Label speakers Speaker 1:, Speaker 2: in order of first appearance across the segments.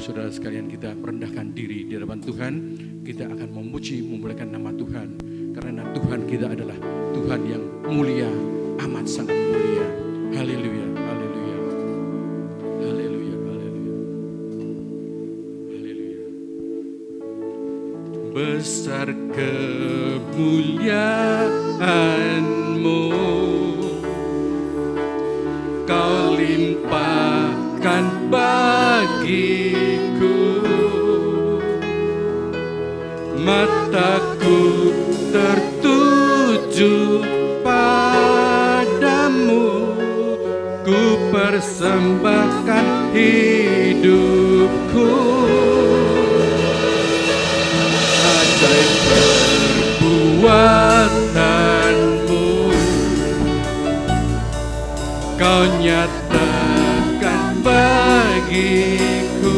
Speaker 1: saudara sekalian, kita merendahkan diri di hadapan Tuhan. Kita akan memuji, memuliakan nama Tuhan. Karena Tuhan kita adalah Tuhan yang mulia, amat sangat mulia. Haleluya, haleluya, haleluya, haleluya, haleluya. Besar kemuliaan-Mu, Kau limpahkan bagiku. Mataku tertuju padamu, ku persembahkan hidupku. Ajaib perbuatanmu, Kau nyatakan bagiku.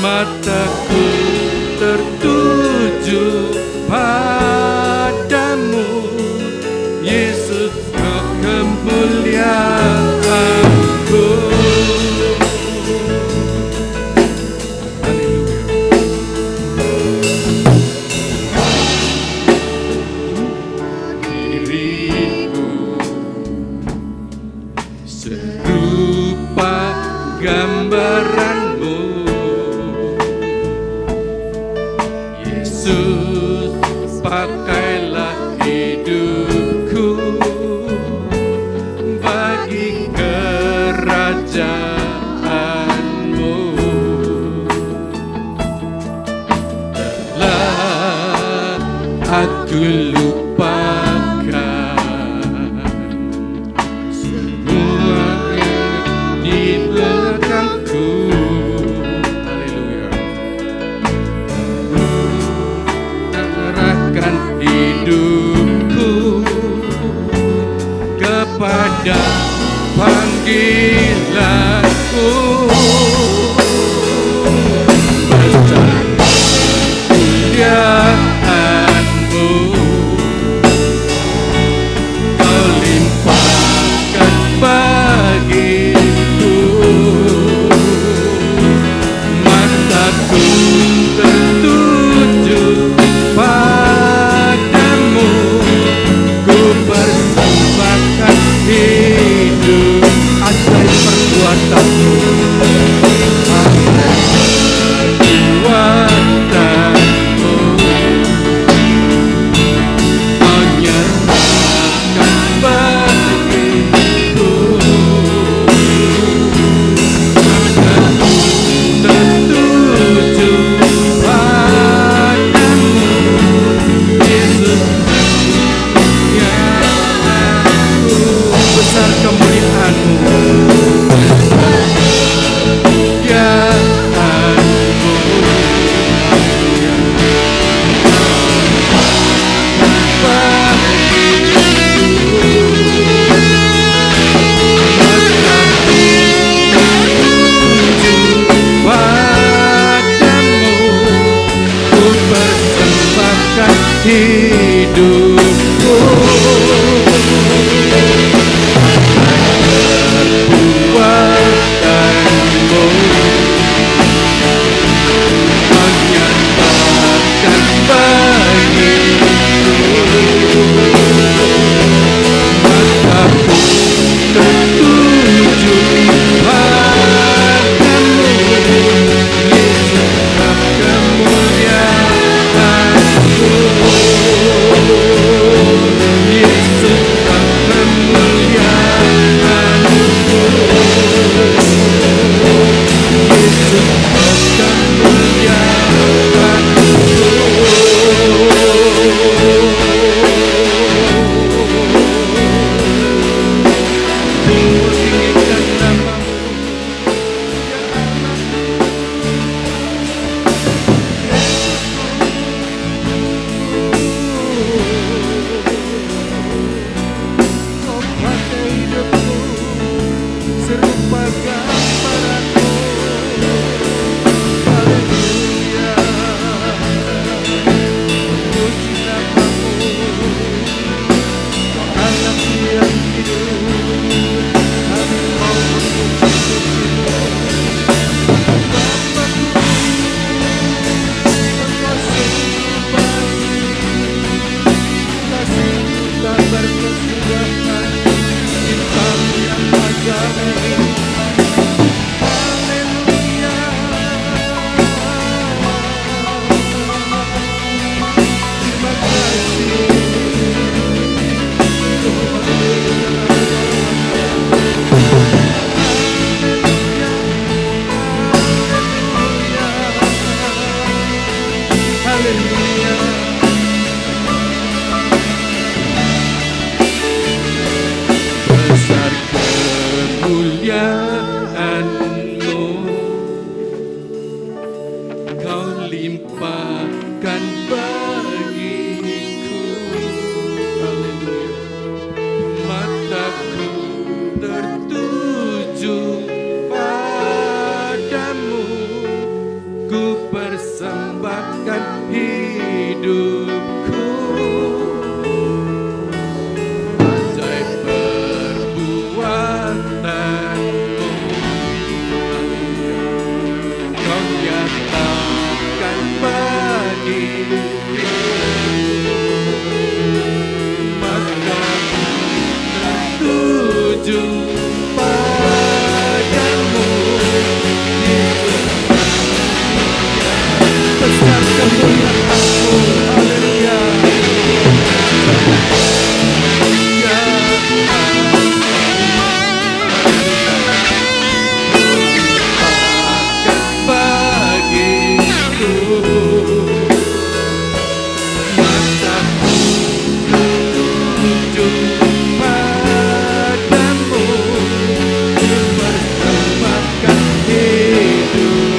Speaker 1: Mataku tertuju padamu, Yesus, Kau kemuliaanku. Diriku serupa gambaran-Mu, Yesus, pakailah hidupku bagi kerajaan-Mu. Telah aku lupakan semua di belakangku. Haleluya. Serahkan hidupku kepada panggilanku. Besar kemuliaan-Mu, Kau limpahkan bagiku. padamu ku persembahkan hidupku. Ajaib perbuatanmu, kau nyatakan bagiku, mataku tertuju padamu. Besar kemuliaan-Mu, haleluya. Ya akan bagiku, mataku tertuju padamu, persembahkan hidupku.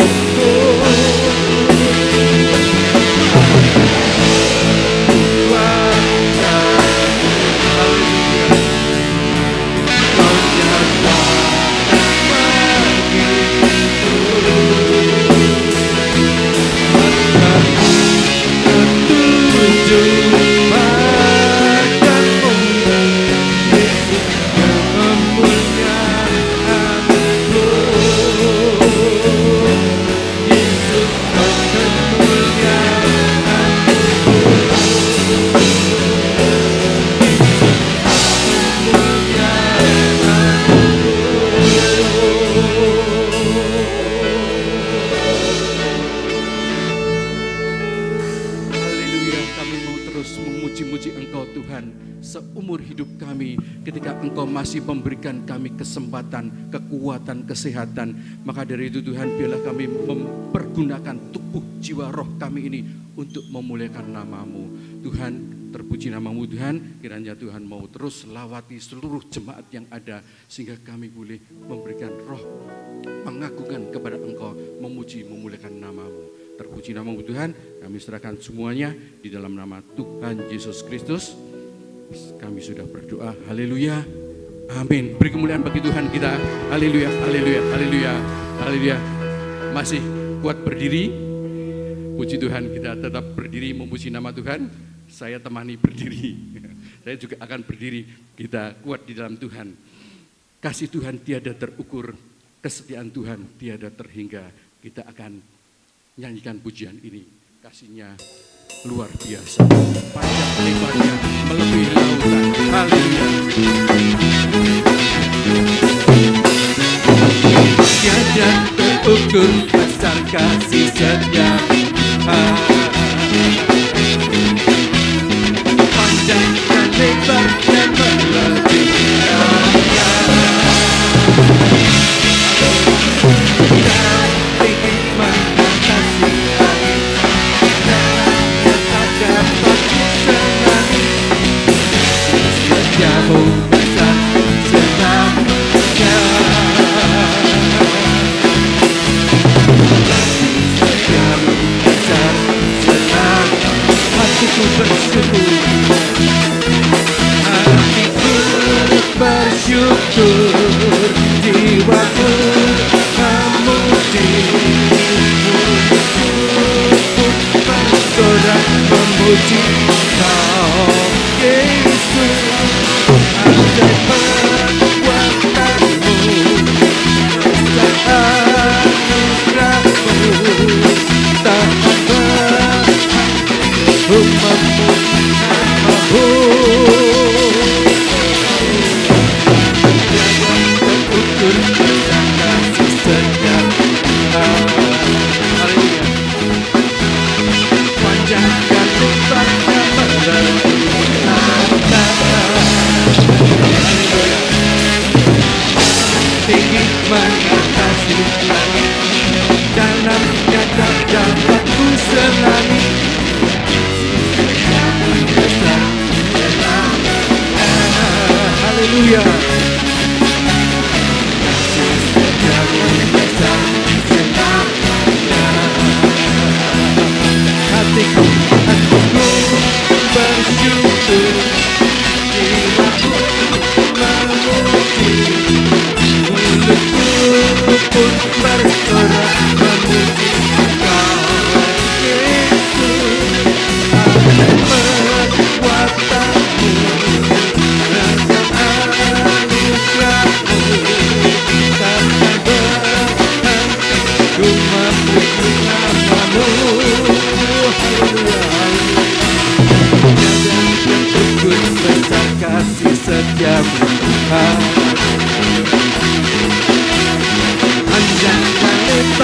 Speaker 1: Seumur hidup kami, ketika Engkau masih memberikan kami kesempatan, kekuatan, kesehatan, maka dari itu Tuhan, biarlah kami mempergunakan tubuh, jiwa, roh kami ini untuk memuliakan nama-Mu. Tuhan, terpuji nama-Mu Tuhan, kiranya Tuhan mau terus lawati seluruh jemaat yang ada, sehingga kami boleh memberikan roh pengagungan kepada Engkau, memuji, memuliakan nama-Mu. Terpuji nama-Mu Tuhan, kami serahkan semuanya di dalam nama Tuhan Yesus Kristus. Kami sudah berdoa, haleluya, amin. Beri kemuliaan bagi Tuhan kita, haleluya, haleluya, haleluya, haleluya. Masih kuat berdiri, puji Tuhan, kita tetap berdiri memuji nama Tuhan. Saya temani berdiri, saya juga akan berdiri, kita kuat di dalam Tuhan. Kasih Tuhan tiada terukur, kesetiaan Tuhan tiada terhingga. Kita akan nyanyikan pujian ini, kasih-Nya luar biasa, panjang lebarnya melebihi lautan. Haleluya. Tiada terukur besar kasih setia-Nya, panjang dan lebarnya melebihi lautan. Setiamu besar selamanya, setiamu besar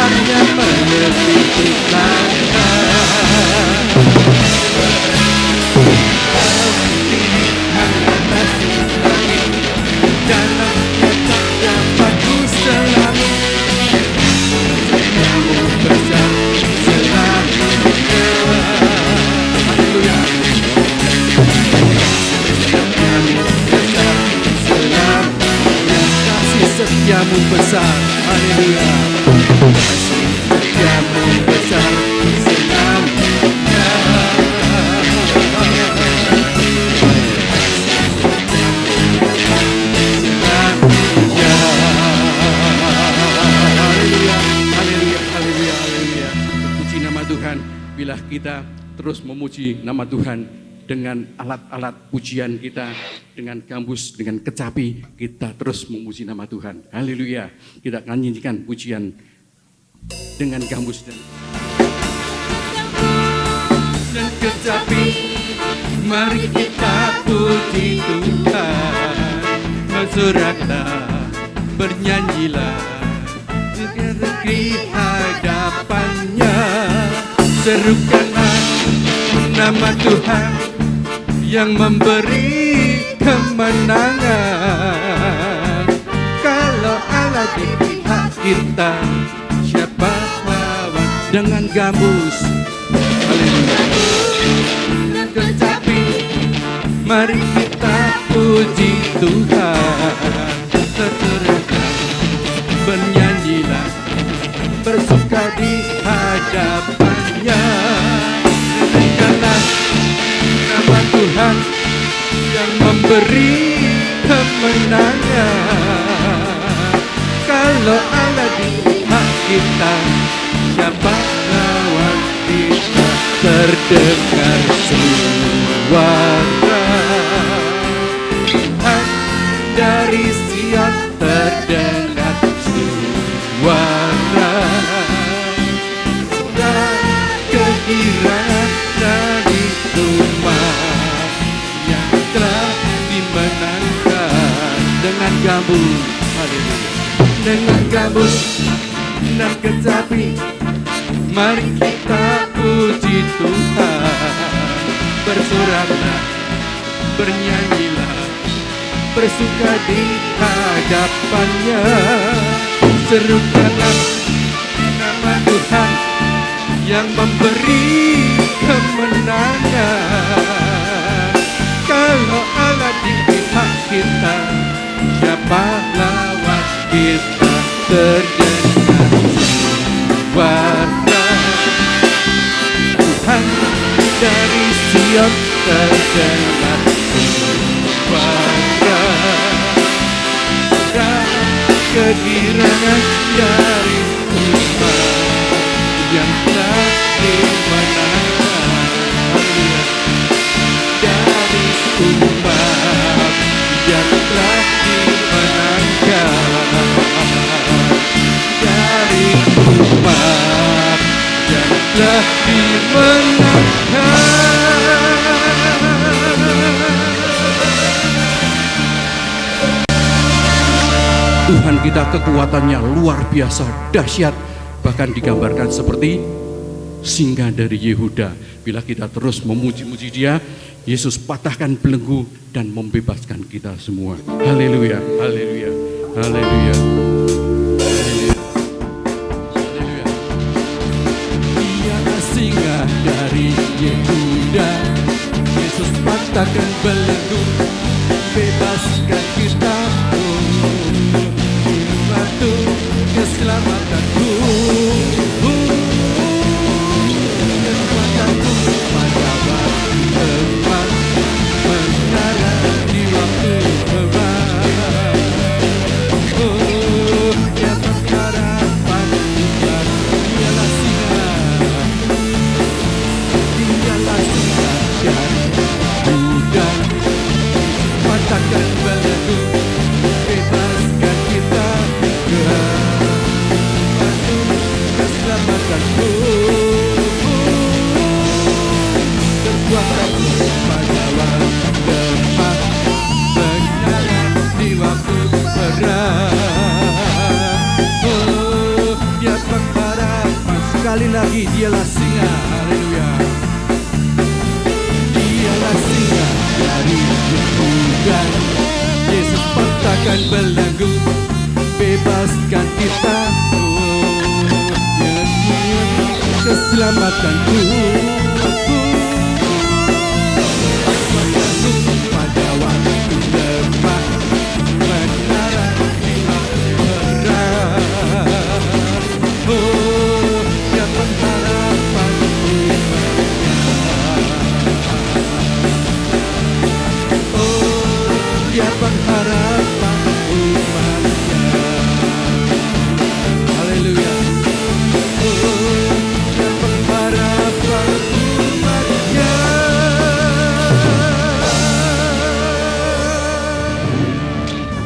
Speaker 1: Ombaknya melebihi lautan, mengatasi langit, dalamnya tak dapat ku selami. Setiamu besar selamanya. Haleluya. Setiamu besar selamanya. Kasih setiamu besar. Haleluya. Kasih setiamu besar selamanya. Tuhan, bila kita terus memuji nama Tuhan dengan alat-alat pujian kita, dengan gambus, dengan kecapi, kita terus memuji nama Tuhan. Haleluya. Kita akan nyanyikan pujian dengan gambus dan kecapi. Mari kita puji Tuhan, bersoraklah, bernyanyilah di hadapannya. Serukanlah nama Tuhan yang memberi kemenangan. Kalau Allah di pihak kita, siapa lawan? Dengan gambus, haleluya, kecapi, mari kita puji Tuhan. Terserahlah, bernyanyilah, bersuka di hadapannya. Berikanlah nama Tuhan yang memberi kemenangan. Kalau Allah di pihak kita, siapa lawan kita? Terdengar suara Tuhan dari Sion, terdengar suara kegirangan dari rumah yang telah dimenangkan. Dengan gambus, haleluya, dengan gambus dan kecapi, mari kita puji Tuhan. Bersoraklah, bernyanyilah, bersuka di hadapannya. Serukanlah nama Tuhan yang memberi kemenangan. Kalau Allah di pihak kita, siapa lawan kita? Terdengar suara Tuhan dari Sion, terdengar suara kegirangan dari Tuhan yang telah dimenangkan. Dari umat yang telah dimenangkan. Dari umat yang telah dimenangkan. Tuhan kita kekuatannya luar biasa dahsyat, bahkan digambarkan seperti singa dari Yehuda. Bila kita terus memuji-muji Dia, Yesus patahkan belenggu dan membebaskan kita semua. Haleluya, haleluya, haleluya. Haleluya. Dialah singa dari Yehuda, Yesus patahkan belenggu, bebaskan kita. Batu keselamatanku, kekuatanku pada waktu lemah, menara di waktu beban. Oh, dia pengharapan Tuhan, dialah singa dari Yehuda, Sekali lagi, dialah singa. Haleluya. Dialah singa dari kutukan. Yesus patahkan belenggu, bebaskan kita. Keselamatanku. Pada waktu lemah menara di perang. Oh, dia pengharapan umatnya. Oh, dia pengharapan umatnya. Haleluya. Oh, dia pengharapan umatnya.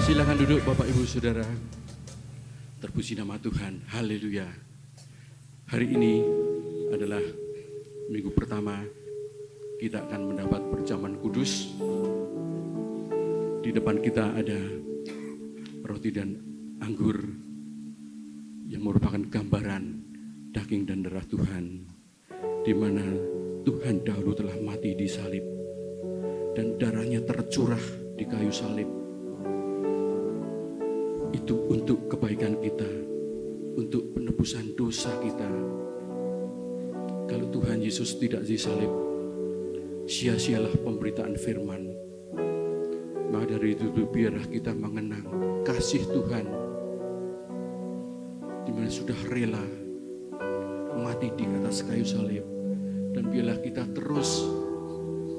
Speaker 1: Silakan duduk Bapak Ibu Saudara. Terpuji nama Tuhan. Haleluya. Hari ini adalah minggu pertama kita akan mendapat perjamuan kudus. Di depan kita ada roti dan anggur yang merupakan gambaran daging dan darah Tuhan, di mana Tuhan dahulu telah mati di salib dan darahnya tercurah di kayu salib. Itu untuk kebaikan kita, untuk penebusan dosa kita. Kalau Tuhan Yesus tidak disalib, sia-sialah pemberitaan firman. Maka dari itu biarlah kita mengenang kasih Tuhan, di mana sudah rela mati di atas kayu salib. Dan biarlah kita terus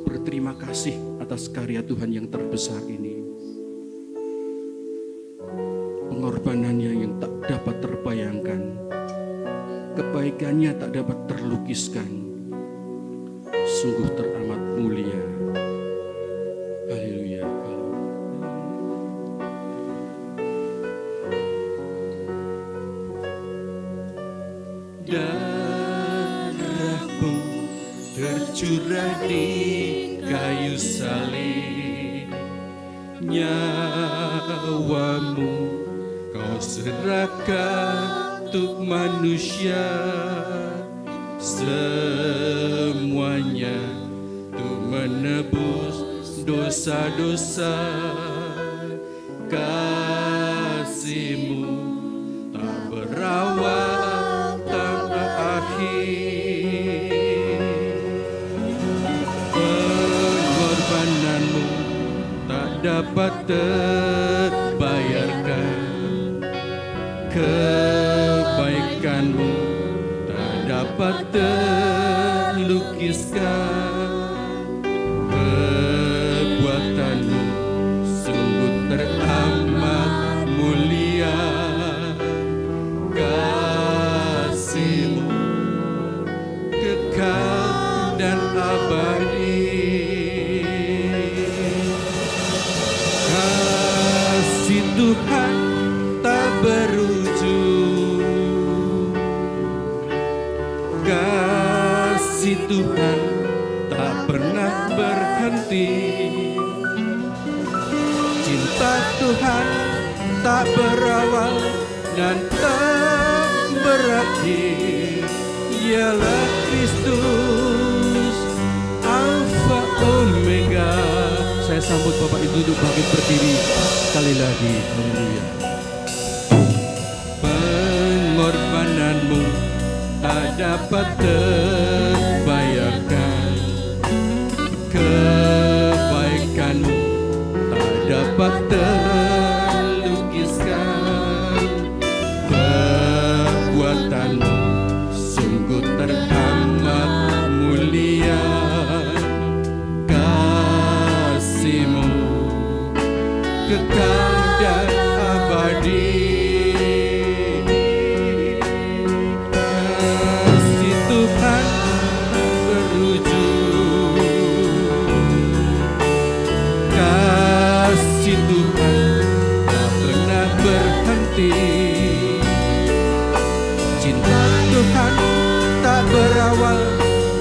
Speaker 1: berterima kasih atas karya Tuhan yang terbesar ini. Pengorbanannya yang tak dapat terbayangkan, kebaikannya tak dapat terlukiskan, sungguh teramat mulia. Haleluya. Darahmu tercurah di kayu salib, nyawamu Kau serahkan untuk manusia, semuanya untuk menebus dosa-dosa. Kasih-Mu tak berawal tanpa akhir, pengorbanan-Mu tak dapat terbayarkan, kebaikan-Mu tak dapat terlukiskan, perbuatan-Mu sungguh teramat mulia. Kasih-Mu kekal dan abadi, kasih Tuhan tak berujung, kasih Tuhan tak pernah berhenti, cinta Tuhan tak berawal dan tak berakhir. Ialah Kristus Alfa Omega. Saya sambut Bapak Ibu duduk bangkit berdiri sekali lagi. Haleluya. Pengorbanan-Mu tak dapat terbayarkan, kebaikan-Mu tak dapat terlukiskan, perbuatan-Mu sungguh teramat mulia. Kasih-Mu kekal dan abadi, kasih Tuhan berujung, kasih Tuhan tak pernah berhenti, cinta Tuhan tak berawal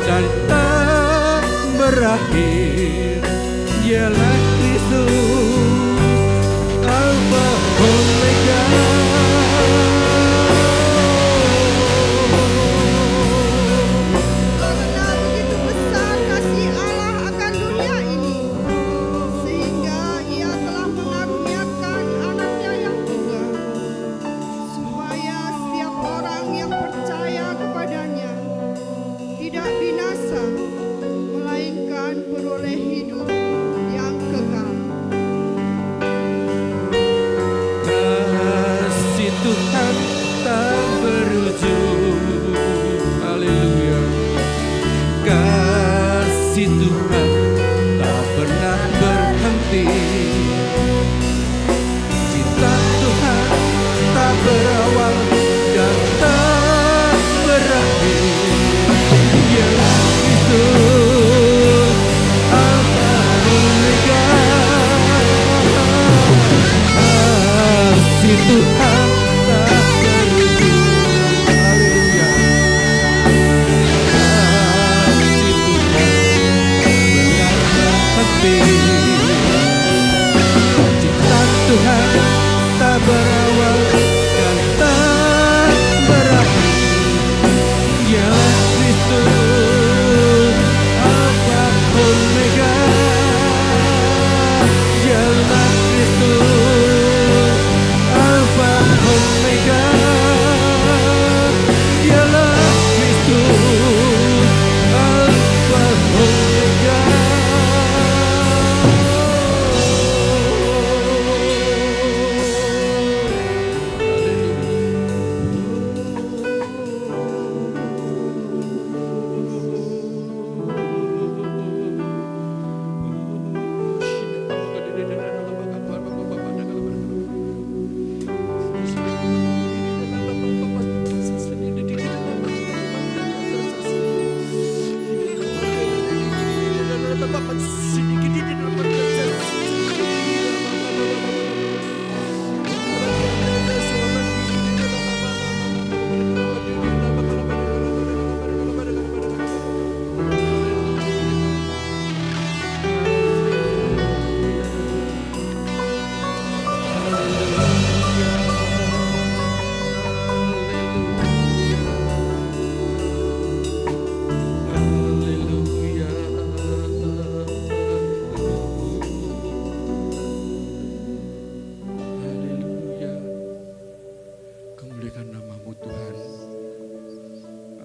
Speaker 1: dan tak berakhir. Dialah Kristus Alfa Omega.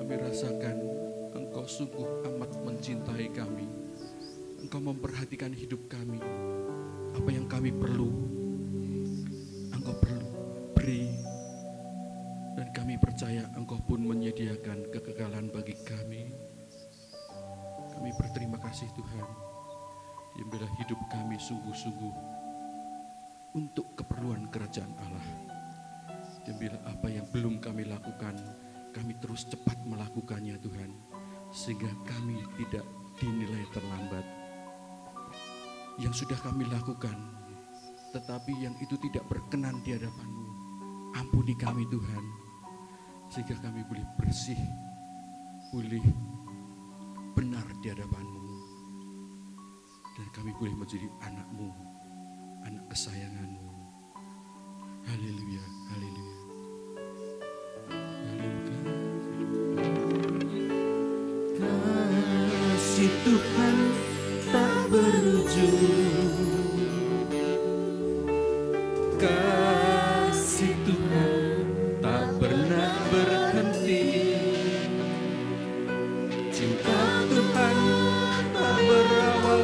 Speaker 1: Kami rasakan Engkau sungguh amat mencintai kami. Engkau memperhatikan hidup kami. Apa yang kami perlu, Engkau perlu beri. Dan kami percaya Engkau pun menyediakan kekekalan bagi kami. Kami berterima kasih Tuhan. Biarlah hidup kami sungguh-sungguh untuk keperluan kerajaan Allah. Dan bila apa yang belum kami lakukan, kami terus cepat melakukannya Tuhan, sehingga kami tidak dinilai terlambat. Yang sudah kami lakukan, tetapi yang itu tidak berkenan di hadapan-Mu, ampuni kami Tuhan, sehingga kami boleh bersih, boleh benar di hadapan-Mu, dan kami boleh menjadi anak-Mu, anak kesayangan-Mu. Haleluya, haleluya.
Speaker 2: Kasih Tuhan tak berujung, kasih Tuhan tak pernah berhenti, cinta Tuhan tak berawal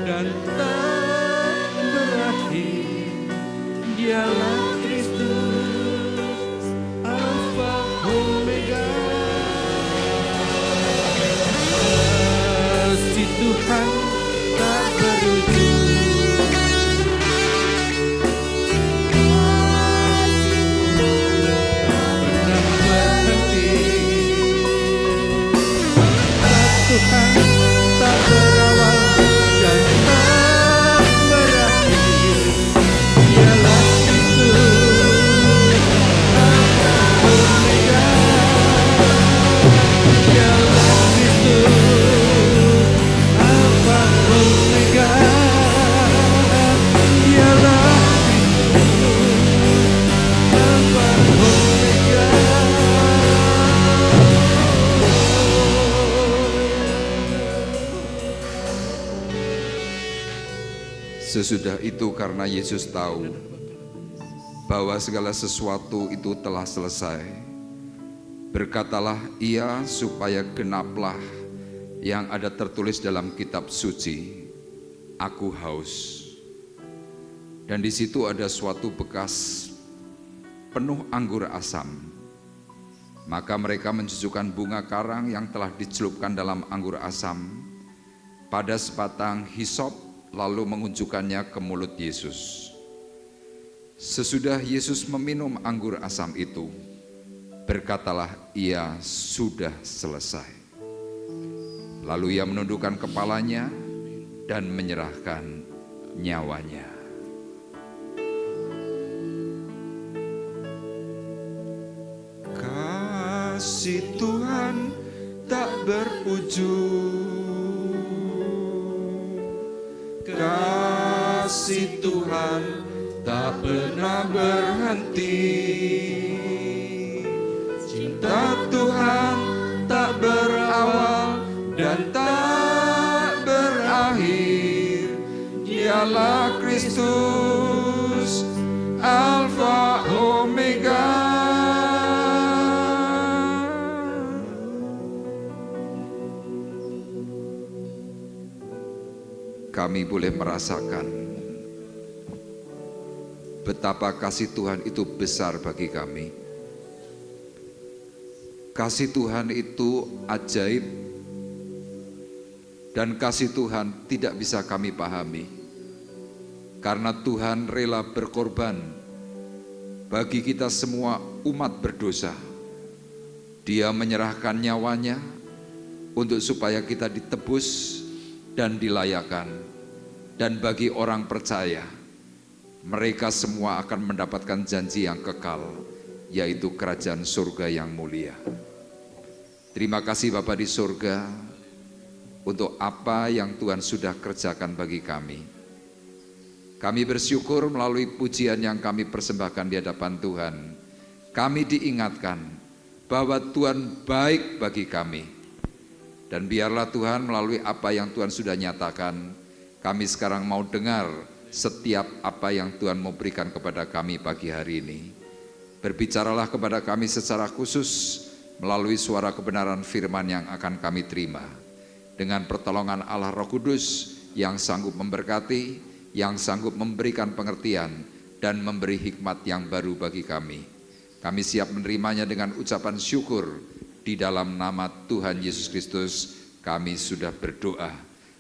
Speaker 2: dan tak berakhir. Dialah Kristus, Alfa Omega. Kasih Tuhan tak berujung, tak pernah berhenti. Tuhan tak berawal dan tak berakhir. Dialah Kristus, Alfa Omega. Dialah Kristus, Alfa Omega. Dialah Kristus, Alfa Omega.
Speaker 3: Sesudah itu karena Yesus tahu bahwa segala sesuatu itu telah selesai, berkatalah Ia supaya genaplah yang ada tertulis dalam kitab suci, "Aku haus." Dan di situ ada suatu bekas penuh anggur asam. Maka mereka mencucukkan bunga karang yang telah dicelupkan dalam anggur asam pada sebatang hisop, lalu mengunjukkannya ke mulut Yesus. Sesudah Yesus meminum anggur asam itu, berkatalah Ia, "Sudah selesai." Lalu Ia menundukkan kepalanya dan menyerahkan nyawanya.
Speaker 2: Kasih Tuhan tak berujung, kasih Tuhan tak pernah berhenti, cinta Tuhan tak berawal dan tak berakhir. Dialah Kristus, Alfa Omega.
Speaker 3: Kami boleh merasakan betapa kasih Tuhan itu besar bagi kami. Kasih Tuhan itu ajaib, dan kasih Tuhan tidak bisa kami pahami, karena Tuhan rela berkorban bagi kita semua umat berdosa. Dia menyerahkan nyawanya untuk supaya kita ditebus dan dilayakan. Dan bagi orang percaya, mereka semua akan mendapatkan janji yang kekal, yaitu kerajaan surga yang mulia. Terima kasih Bapa di surga untuk apa yang Tuhan sudah kerjakan bagi kami. Kami bersyukur melalui pujian yang kami persembahkan di hadapan Tuhan. Kami diingatkan bahwa Tuhan baik bagi kami. Dan biarlah Tuhan melalui apa yang Tuhan sudah nyatakan, kami sekarang mau dengar setiap apa yang Tuhan mau berikan kepada kami pagi hari ini. Berbicaralah kepada kami secara khusus melalui suara kebenaran firman yang akan kami terima. Dengan pertolongan Allah Roh Kudus yang sanggup memberkati, yang sanggup memberikan pengertian, dan memberi hikmat yang baru bagi kami. Kami siap menerimanya dengan ucapan syukur. Di dalam nama Tuhan Yesus Kristus kami sudah berdoa.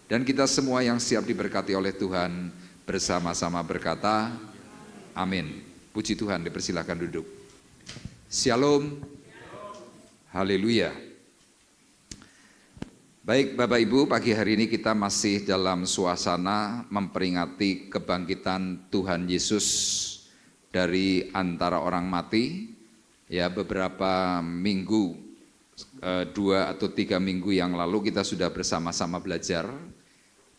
Speaker 3: Dan kita semua yang siap diberkati oleh Tuhan bersama-sama berkata, amin. Puji Tuhan, dipersilakan duduk. Shalom. Haleluya. Baik Bapak Ibu, pagi hari ini kita masih dalam suasana memperingati kebangkitan Tuhan Yesus dari antara orang mati. Ya, beberapa minggu, 2 atau 3 minggu yang lalu kita sudah bersama-sama belajar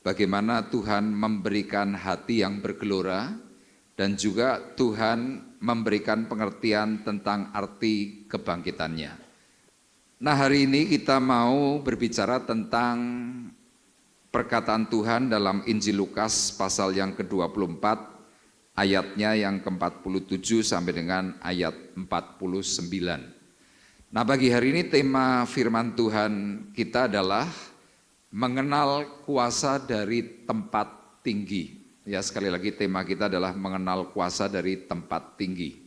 Speaker 3: bagaimana Tuhan memberikan hati yang bergelora dan juga Tuhan memberikan pengertian tentang arti kebangkitannya. Nah, hari ini kita mau berbicara tentang perkataan Tuhan dalam Injil Lukas pasal yang ke-24, ayatnya yang ke-47 sampai dengan ayat 49. Nah, pagi hari ini tema firman Tuhan kita adalah mengenal kuasa dari tempat tinggi. Ya, sekali lagi tema kita adalah mengenal kuasa dari tempat tinggi.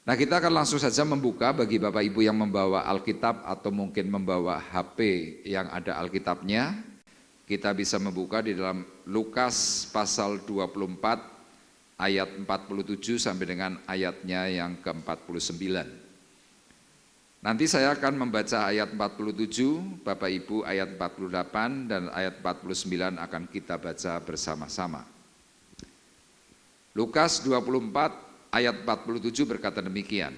Speaker 3: Nah, kita akan langsung saja membuka bagi Bapak Ibu yang membawa Alkitab atau mungkin membawa HP yang ada Alkitabnya. Kita bisa membuka di dalam Lukas pasal 24 ayat 47 sampai dengan ayatnya yang ke-49. Nanti saya akan membaca ayat 47, Bapak Ibu ayat 48 dan ayat 49 akan kita baca bersama-sama. Lukas 24 ayat 47 berkata demikian.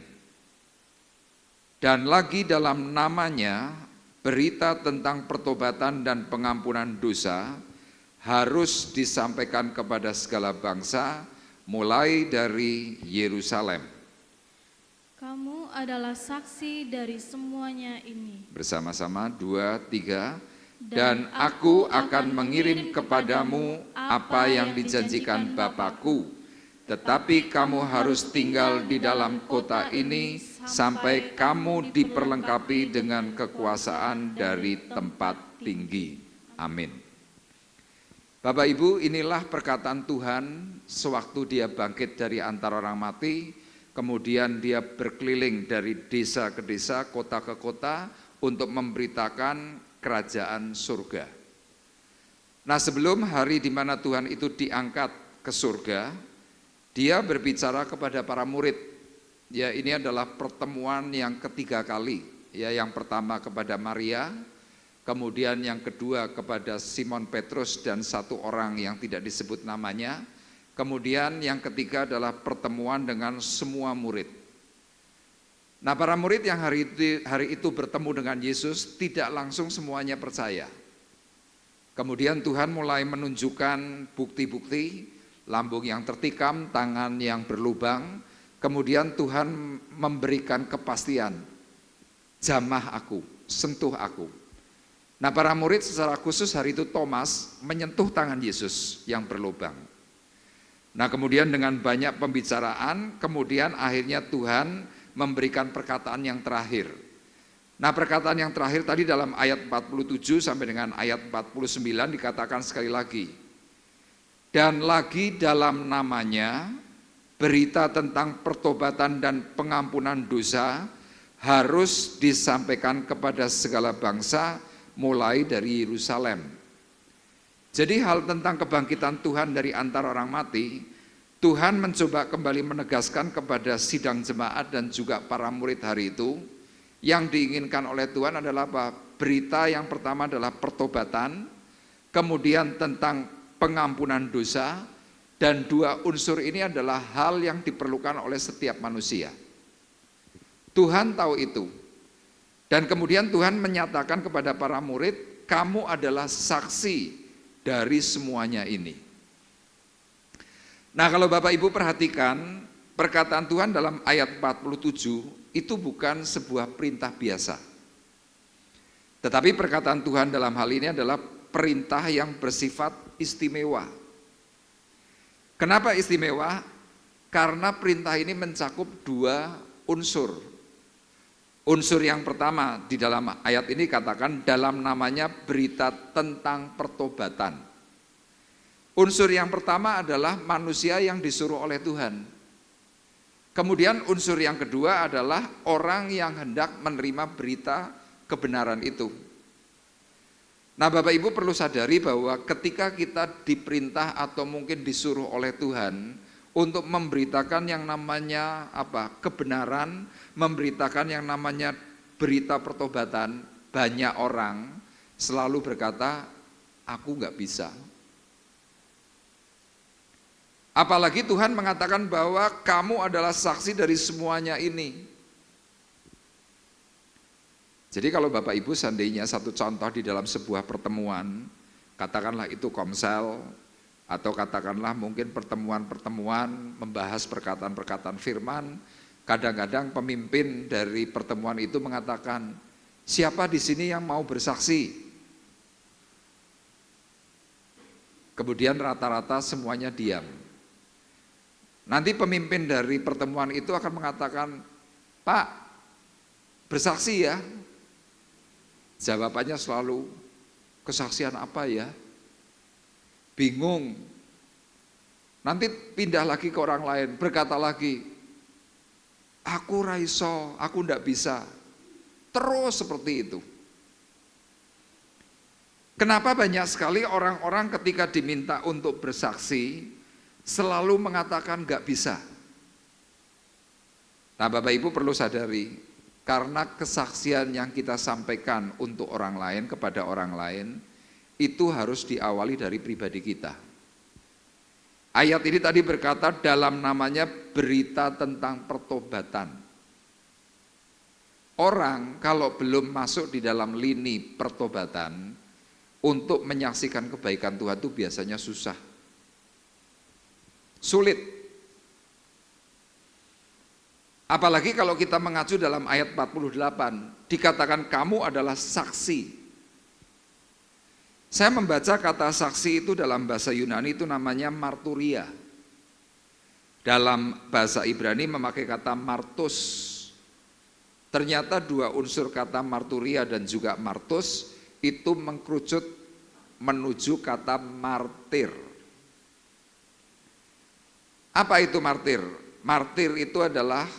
Speaker 3: Dan lagi dalam namanya berita tentang pertobatan dan pengampunan dosa harus disampaikan kepada segala bangsa mulai dari Yerusalem.
Speaker 4: Kamu adalah saksi dari semuanya ini.
Speaker 3: Bersama-sama 2, 3. Dan aku akan mengirim kepadamu apa yang dijanjikan Bapa-Ku. Tetapi kamu harus tinggal di dalam kota ini sampai kamu diperlengkapi dengan kekuasaan dari tempat tinggi. Amin. Bapak Ibu, inilah perkataan Tuhan sewaktu dia bangkit dari antara orang mati, kemudian dia berkeliling dari desa ke desa, kota ke kota untuk memberitakan kerajaan surga. Nah, sebelum hari di mana Tuhan itu diangkat ke surga, dia berbicara kepada para murid. Ya, ini adalah pertemuan yang ketiga kali. Ya, yang pertama kepada Maria, kemudian yang kedua kepada Simon Petrus dan satu orang yang tidak disebut namanya. Kemudian yang ketiga adalah pertemuan dengan semua murid. Nah, para murid yang hari itu bertemu dengan Yesus tidak langsung semuanya percaya. Kemudian Tuhan mulai menunjukkan bukti-bukti, lambung yang tertikam, tangan yang berlubang. Kemudian Tuhan memberikan kepastian, jamah aku, sentuh aku. Nah, para murid secara khusus hari itu Thomas menyentuh tangan Yesus yang berlubang. Nah, kemudian dengan banyak pembicaraan, kemudian akhirnya Tuhan memberikan perkataan yang terakhir. Nah, perkataan yang terakhir tadi dalam ayat 47 sampai dengan ayat 49 dikatakan sekali lagi. Dan lagi dalam namanya berita tentang pertobatan dan pengampunan dosa harus disampaikan kepada segala bangsa mulai dari Yerusalem. Jadi hal tentang kebangkitan Tuhan dari antara orang mati, Tuhan mencoba kembali menegaskan kepada sidang jemaat dan juga para murid hari itu, yang diinginkan oleh Tuhan adalah apa? Berita yang pertama adalah pertobatan, kemudian tentang pengampunan dosa, dan dua unsur ini adalah hal yang diperlukan oleh setiap manusia. Tuhan tahu itu. Dan kemudian Tuhan menyatakan kepada para murid, kamu adalah saksi dari semuanya ini. Nah, kalau Bapak Ibu perhatikan, perkataan Tuhan dalam ayat 47 itu bukan sebuah perintah biasa. Tetapi perkataan Tuhan dalam hal ini adalah perintah yang bersifat istimewa. Kenapa istimewa? Karena perintah ini mencakup dua unsur. Unsur yang pertama di dalam ayat ini katakan dalam namanya berita tentang pertobatan. Unsur yang pertama adalah manusia yang disuruh oleh Tuhan. Kemudian unsur yang kedua adalah orang yang hendak menerima berita kebenaran itu. Nah, Bapak Ibu perlu sadari bahwa ketika kita diperintah atau mungkin disuruh oleh Tuhan untuk memberitakan yang namanya kebenaran, memberitakan yang namanya berita pertobatan, banyak orang selalu berkata, aku nggak bisa. Apalagi Tuhan mengatakan bahwa kamu adalah saksi dari semuanya ini. Jadi kalau Bapak Ibu seandainya satu contoh di dalam sebuah pertemuan, katakanlah itu komsel, atau katakanlah mungkin pertemuan-pertemuan membahas perkataan-perkataan firman, kadang-kadang pemimpin dari pertemuan itu mengatakan, siapa di sini yang mau bersaksi? Kemudian rata-rata semuanya diam. Nanti pemimpin dari pertemuan itu akan mengatakan, Pak, bersaksi ya? Jawabannya selalu, kesaksian apa ya? Bingung. Nanti pindah lagi ke orang lain, berkata lagi, aku raiso, aku ndak bisa. Terus seperti itu. Kenapa banyak sekali orang-orang ketika diminta untuk bersaksi selalu mengatakan nggak bisa? Nah, Bapak Ibu perlu sadari, karena kesaksian yang kita sampaikan untuk orang lain kepada orang lain itu harus diawali dari pribadi kita. Ayat ini tadi berkata dalam namanya berita tentang pertobatan. Orang kalau belum masuk di dalam lini pertobatan, untuk menyaksikan kebaikan Tuhan itu biasanya susah. Sulit. Apalagi kalau kita mengacu dalam ayat 48, dikatakan kamu adalah saksi. Saya membaca kata saksi itu dalam bahasa Yunani itu namanya marturia. Dalam bahasa Ibrani memakai kata martus. Ternyata dua unsur kata marturia dan juga martus itu mengkerucut menuju kata martir. Apa itu martir? Martir itu adalah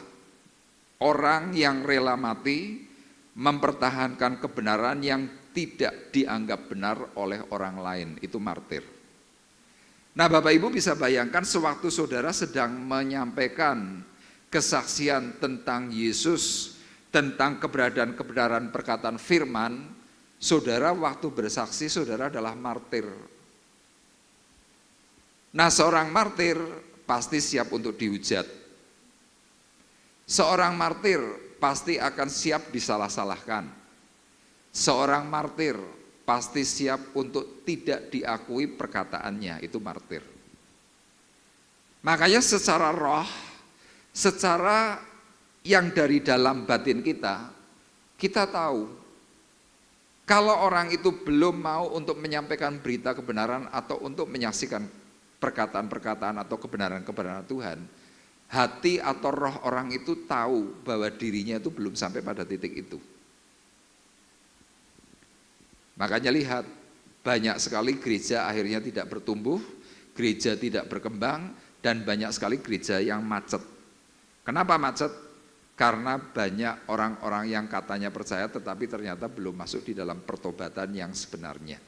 Speaker 3: orang yang rela mati mempertahankan kebenaran yang tidak dianggap benar oleh orang lain, itu martir. Nah, Bapak Ibu bisa bayangkan sewaktu saudara sedang menyampaikan kesaksian tentang Yesus, tentang keberadaan kebenaran perkataan firman, saudara waktu bersaksi saudara adalah martir. Nah, seorang martir pasti siap untuk dihujat. Seorang martir pasti akan siap disalah-salahkan. Seorang martir pasti siap untuk tidak diakui perkataannya, itu martir. Makanya secara roh, secara yang dari dalam batin kita, kita tahu kalau orang itu belum mau untuk menyampaikan berita kebenaran atau untuk menyaksikan perkataan-perkataan atau kebenaran-kebenaran Tuhan, hati atau roh orang itu tahu bahwa dirinya itu belum sampai pada titik itu. Makanya lihat, banyak sekali gereja akhirnya tidak bertumbuh, gereja tidak berkembang, dan banyak sekali gereja yang macet. Kenapa macet? Karena banyak orang-orang yang katanya percaya tetapi ternyata belum masuk di dalam pertobatan yang sebenarnya.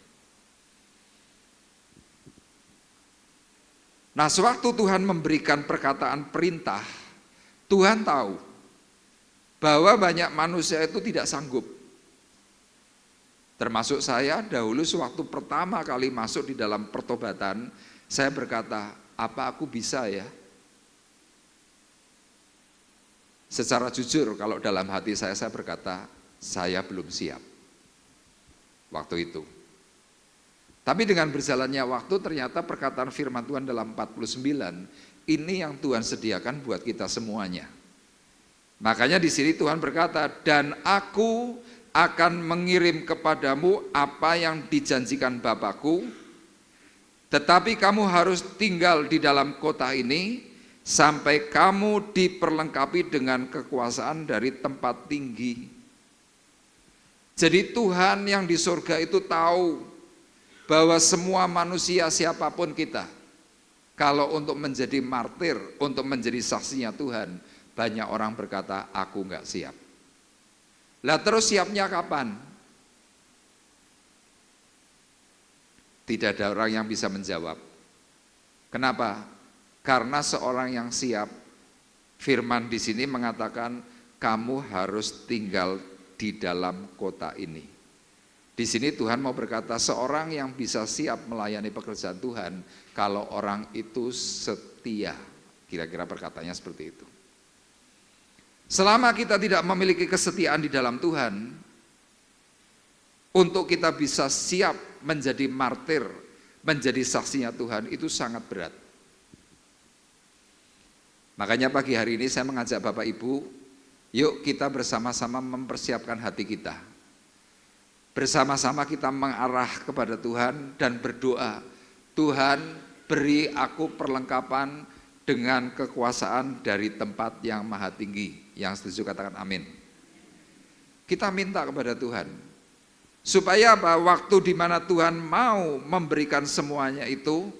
Speaker 3: Nah, sewaktu Tuhan memberikan perkataan perintah, Tuhan tahu bahwa banyak manusia itu tidak sanggup. Termasuk saya dahulu sewaktu pertama kali masuk di dalam pertobatan, saya berkata, apa aku bisa ya? Secara jujur kalau dalam hati saya berkata, saya belum siap waktu itu. Tapi dengan berjalannya waktu ternyata perkataan firman Tuhan dalam 49, ini yang Tuhan sediakan buat kita semuanya. Makanya di sini Tuhan berkata, dan aku akan mengirim kepadamu apa yang dijanjikan Bapakku, tetapi kamu harus tinggal di dalam kota ini sampai kamu diperlengkapi dengan kekuasaan dari tempat tinggi. Jadi Tuhan yang di surga itu tahu bahwa semua manusia siapapun kita, kalau untuk menjadi martir, untuk menjadi saksinya Tuhan, banyak orang berkata, aku enggak siap. Lah terus siapnya kapan? Tidak ada orang yang bisa menjawab. Kenapa? Karena seorang yang siap, firman di sini mengatakan kamu harus tinggal di dalam kota ini. Di sini Tuhan mau berkata seorang yang bisa siap melayani pekerjaan Tuhan kalau orang itu setia. Kira-kira perkataannya seperti itu. Selama kita tidak memiliki kesetiaan di dalam Tuhan, untuk kita bisa siap menjadi martir, menjadi saksinya Tuhan itu sangat berat. Makanya pagi hari ini saya mengajak Bapak Ibu, yuk kita bersama-sama mempersiapkan hati kita. Bersama-sama kita mengarah kepada Tuhan dan berdoa, Tuhan beri aku perlengkapan dengan kekuasaan dari tempat yang maha tinggi. Yang setuju katakan amin. Kita minta kepada Tuhan, supaya apa? Waktu di mana Tuhan mau memberikan semuanya itu,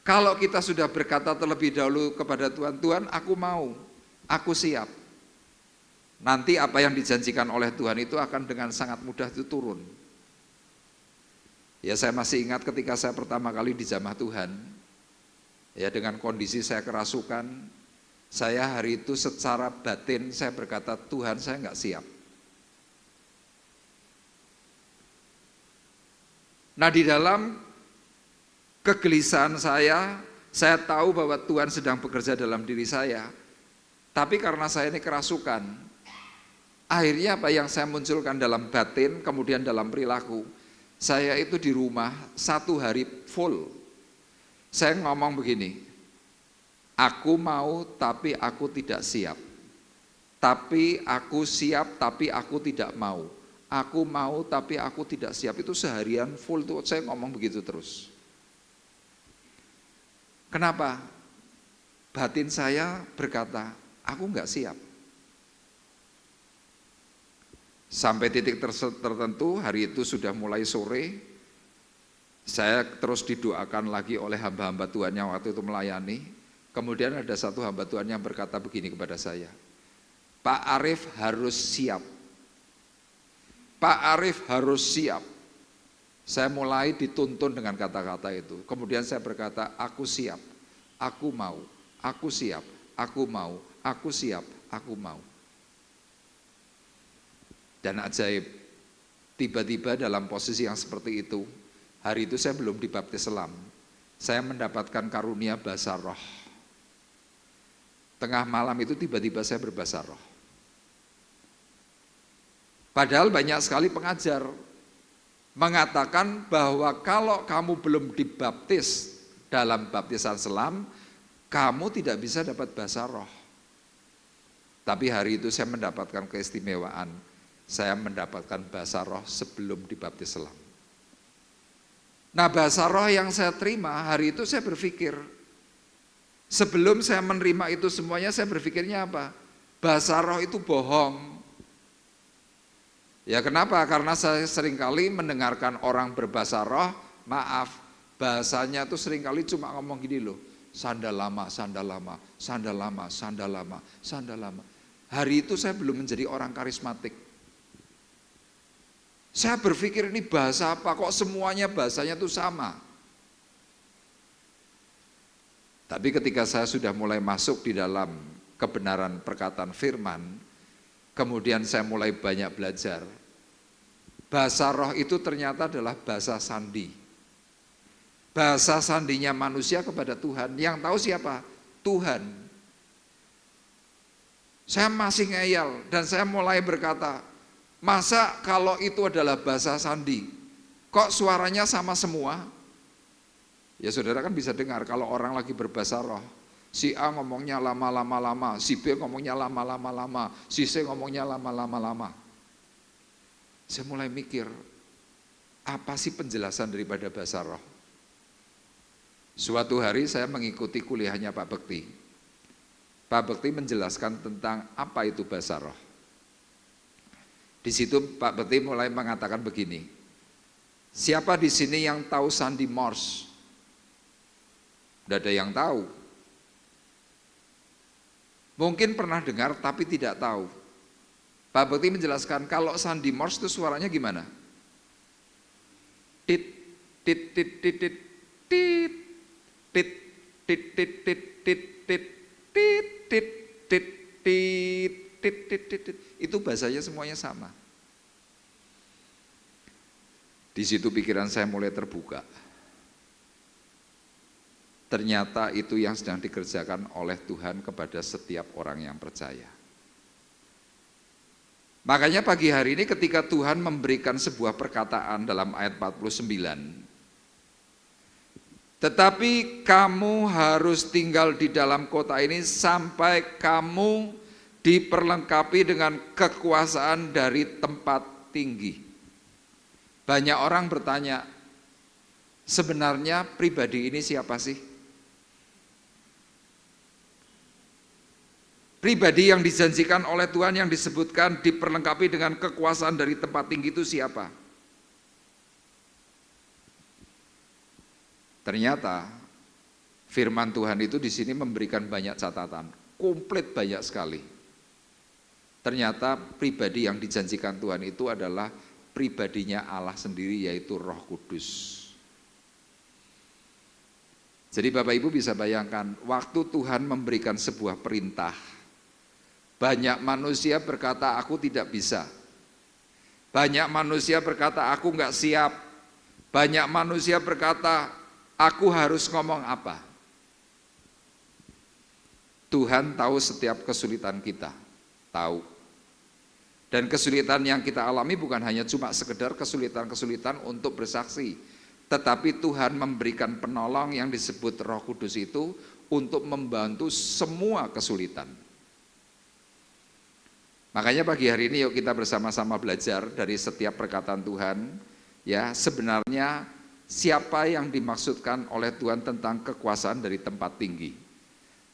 Speaker 3: kalau kita sudah berkata terlebih dahulu kepada Tuhan, Tuhan aku mau, aku siap. Nanti apa yang dijanjikan oleh Tuhan itu akan dengan sangat mudah itu turun. Ya saya masih ingat ketika saya pertama kali dijamah Tuhan, ya dengan kondisi saya kerasukan, saya hari itu secara batin saya berkata, Tuhan saya enggak siap. Nah di dalam kegelisahan saya tahu bahwa Tuhan sedang bekerja dalam diri saya. Tapi karena saya ini kerasukan, akhirnya apa yang saya munculkan dalam batin, kemudian dalam perilaku, saya itu di rumah 1 hari full. Saya ngomong begini, aku mau tapi aku tidak siap. Tapi aku siap tapi aku tidak mau. Aku mau tapi aku tidak siap. Itu seharian full tuh saya ngomong begitu terus. Kenapa? Batin saya berkata, aku enggak siap. Sampai titik tertentu, hari itu sudah mulai sore, saya terus didoakan lagi oleh hamba-hamba Tuhan yang waktu itu melayani. Kemudian ada satu hamba Tuhan yang berkata begini kepada saya, Pak Arif harus siap. Pak Arif harus siap. Saya mulai dituntun dengan kata-kata itu. Kemudian saya berkata, aku siap, aku mau, aku siap, aku mau, aku siap, aku mau. Dan ajaib, tiba-tiba dalam posisi yang seperti itu, hari itu saya belum dibaptis selam. Saya mendapatkan karunia bahasa roh. Tengah malam itu tiba-tiba saya berbahasa roh. Padahal banyak sekali pengajar mengatakan bahwa kalau kamu belum dibaptis dalam baptisan selam, kamu tidak bisa dapat bahasa roh. Tapi hari itu saya mendapatkan keistimewaan, saya mendapatkan bahasa roh sebelum dibaptis selam. Nah bahasa roh yang saya terima hari itu saya berpikir, sebelum saya menerima itu semuanya saya berpikirnya apa? Bahasa roh itu bohong. Ya kenapa? Karena saya seringkali mendengarkan orang berbahasa roh, maaf, bahasanya tuh seringkali cuma ngomong gini loh, sandal lama, sandal lama, sandal lama, sandal lama, sandal lama. Hari itu saya belum menjadi orang karismatik. Saya berpikir ini bahasa apa, kok semuanya bahasanya tuh sama. Tapi ketika saya sudah mulai masuk di dalam kebenaran perkataan firman, kemudian saya mulai banyak belajar. Bahasa roh itu ternyata adalah bahasa sandi. Bahasa sandinya manusia kepada Tuhan. Yang tahu siapa? Tuhan. Saya masih ngeyel dan saya mulai berkata, masa kalau itu adalah bahasa sandi, kok suaranya sama semua? Ya saudara kan bisa dengar kalau orang lagi berbahasa roh. Si A ngomongnya lama-lama-lama, si B ngomongnya lama-lama-lama, si C ngomongnya lama-lama-lama. Saya mulai mikir, apa sih penjelasan daripada bahasa roh? Suatu hari saya mengikuti kuliahnya Pak Bekti. Pak Bekti menjelaskan tentang apa itu bahasa roh. Di situ Pak Bekti mulai mengatakan begini, siapa di sini yang tahu sandi Morse? Tidak ada yang tahu. Mungkin pernah dengar tapi tidak tahu. Pak Bekti menjelaskan kalau sandi Morse itu suaranya gimana? Tit, tit, tit, tit, tit, tit, tit, tit, tit, tit, tit, tit, tit, tit, tit, tit, tit, tit, tit. Itu bahasanya semuanya sama. Di situ pikiran saya mulai terbuka. Ternyata itu yang sedang dikerjakan oleh Tuhan kepada setiap orang yang percaya. Makanya pagi hari ini ketika Tuhan memberikan sebuah perkataan dalam ayat 49, tetapi kamu harus tinggal di dalam kota ini sampai kamu diperlengkapi dengan kekuasaan dari tempat tinggi. Banyak orang bertanya, sebenarnya pribadi ini siapa sih? Pribadi yang dijanjikan oleh Tuhan yang disebutkan diperlengkapi dengan kekuasaan dari tempat tinggi itu siapa? Ternyata firman Tuhan itu di sini memberikan banyak catatan, komplit banyak sekali. Ternyata pribadi yang dijanjikan Tuhan itu adalah pribadinya Allah sendiri, yaitu Roh Kudus. Jadi Bapak Ibu bisa bayangkan, waktu Tuhan memberikan sebuah perintah, banyak manusia berkata aku tidak bisa. Banyak manusia berkata aku enggak siap. Banyak manusia berkata aku harus ngomong apa. Tuhan tahu setiap kesulitan kita, tahu. Dan kesulitan yang kita alami bukan hanya cuma sekedar kesulitan-kesulitan untuk bersaksi, tetapi Tuhan memberikan penolong yang disebut Roh Kudus itu untuk membantu semua kesulitan. Makanya pagi hari ini yuk kita bersama-sama belajar dari setiap perkataan Tuhan, ya sebenarnya siapa yang dimaksudkan oleh Tuhan tentang kekuasaan dari tempat tinggi.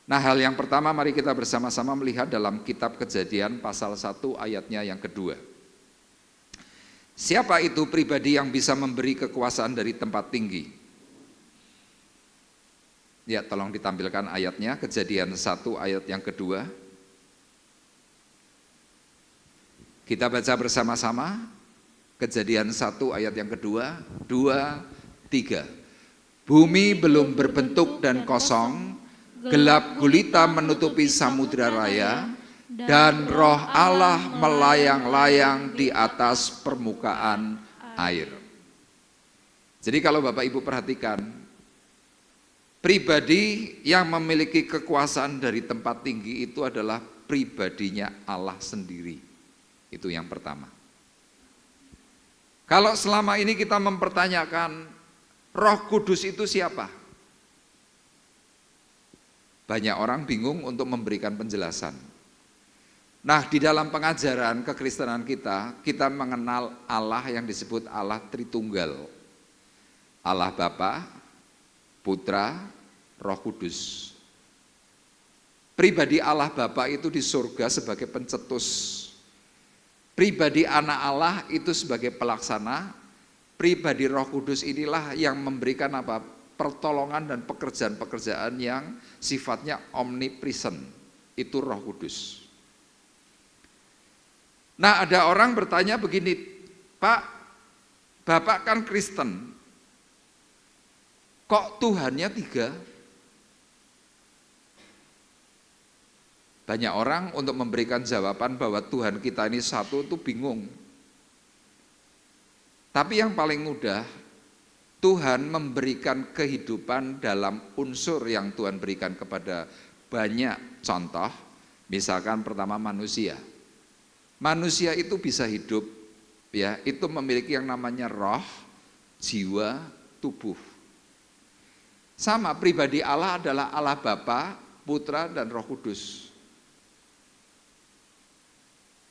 Speaker 3: Nah, hal yang pertama mari kita bersama-sama melihat dalam kitab Kejadian pasal 1 ayatnya yang kedua. Siapa itu pribadi yang bisa memberi kekuasaan dari tempat tinggi? Ya, tolong ditampilkan ayatnya, Kejadian 1 ayat yang kedua. Kita baca bersama-sama, Kejadian 1 ayat yang kedua, 2, 3. Bumi belum berbentuk dan kosong, gelap gulita menutupi samudra raya, dan roh Allah melayang-layang di atas permukaan air. Jadi kalau Bapak Ibu perhatikan, pribadi yang memiliki kekuasaan dari tempat tinggi itu adalah pribadinya Allah sendiri. Itu yang pertama. Kalau selama ini kita mempertanyakan Roh Kudus itu siapa? Banyak orang bingung untuk memberikan penjelasan. Nah, di dalam pengajaran kekristenan kita mengenal Allah yang disebut Allah Tritunggal. Allah Bapa, Putra, Roh Kudus. Pribadi Allah Bapa itu di surga sebagai pencetus. Pribadi anak Allah itu sebagai pelaksana, pribadi Roh Kudus inilah yang memberikan apa? Pertolongan dan pekerjaan-pekerjaan yang sifatnya omnipresent, itu Roh Kudus. Nah, ada orang bertanya begini, Pak, Bapak kan Kristen, kok Tuhannya 3? Banyak orang untuk memberikan jawaban bahwa Tuhan kita ini satu itu bingung. Tapi yang paling mudah, Tuhan memberikan kehidupan dalam unsur yang Tuhan berikan kepada banyak contoh. Misalkan pertama manusia. Manusia itu bisa hidup, ya, itu memiliki yang namanya roh, jiwa, tubuh. Sama pribadi Allah adalah Allah Bapa, Putra dan Roh Kudus.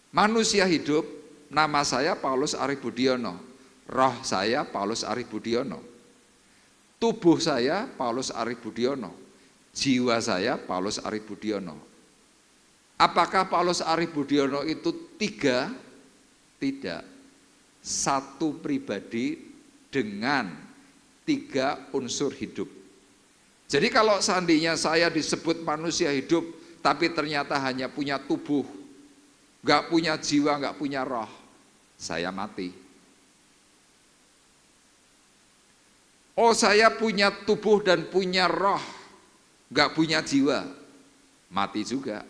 Speaker 3: Manusia hidup, nama saya Paulus Aribudiono, roh saya Paulus Aribudiono, tubuh saya Paulus Aribudiono, jiwa saya Paulus Aribudiono. Apakah Paulus Arifbudiono itu 3? Tidak. Satu pribadi dengan 3 unsur hidup. Jadi kalau seandainya saya disebut manusia hidup, tapi ternyata hanya punya tubuh, gak punya jiwa, gak punya roh, saya mati. Oh, saya punya tubuh dan punya roh, gak punya jiwa, mati juga.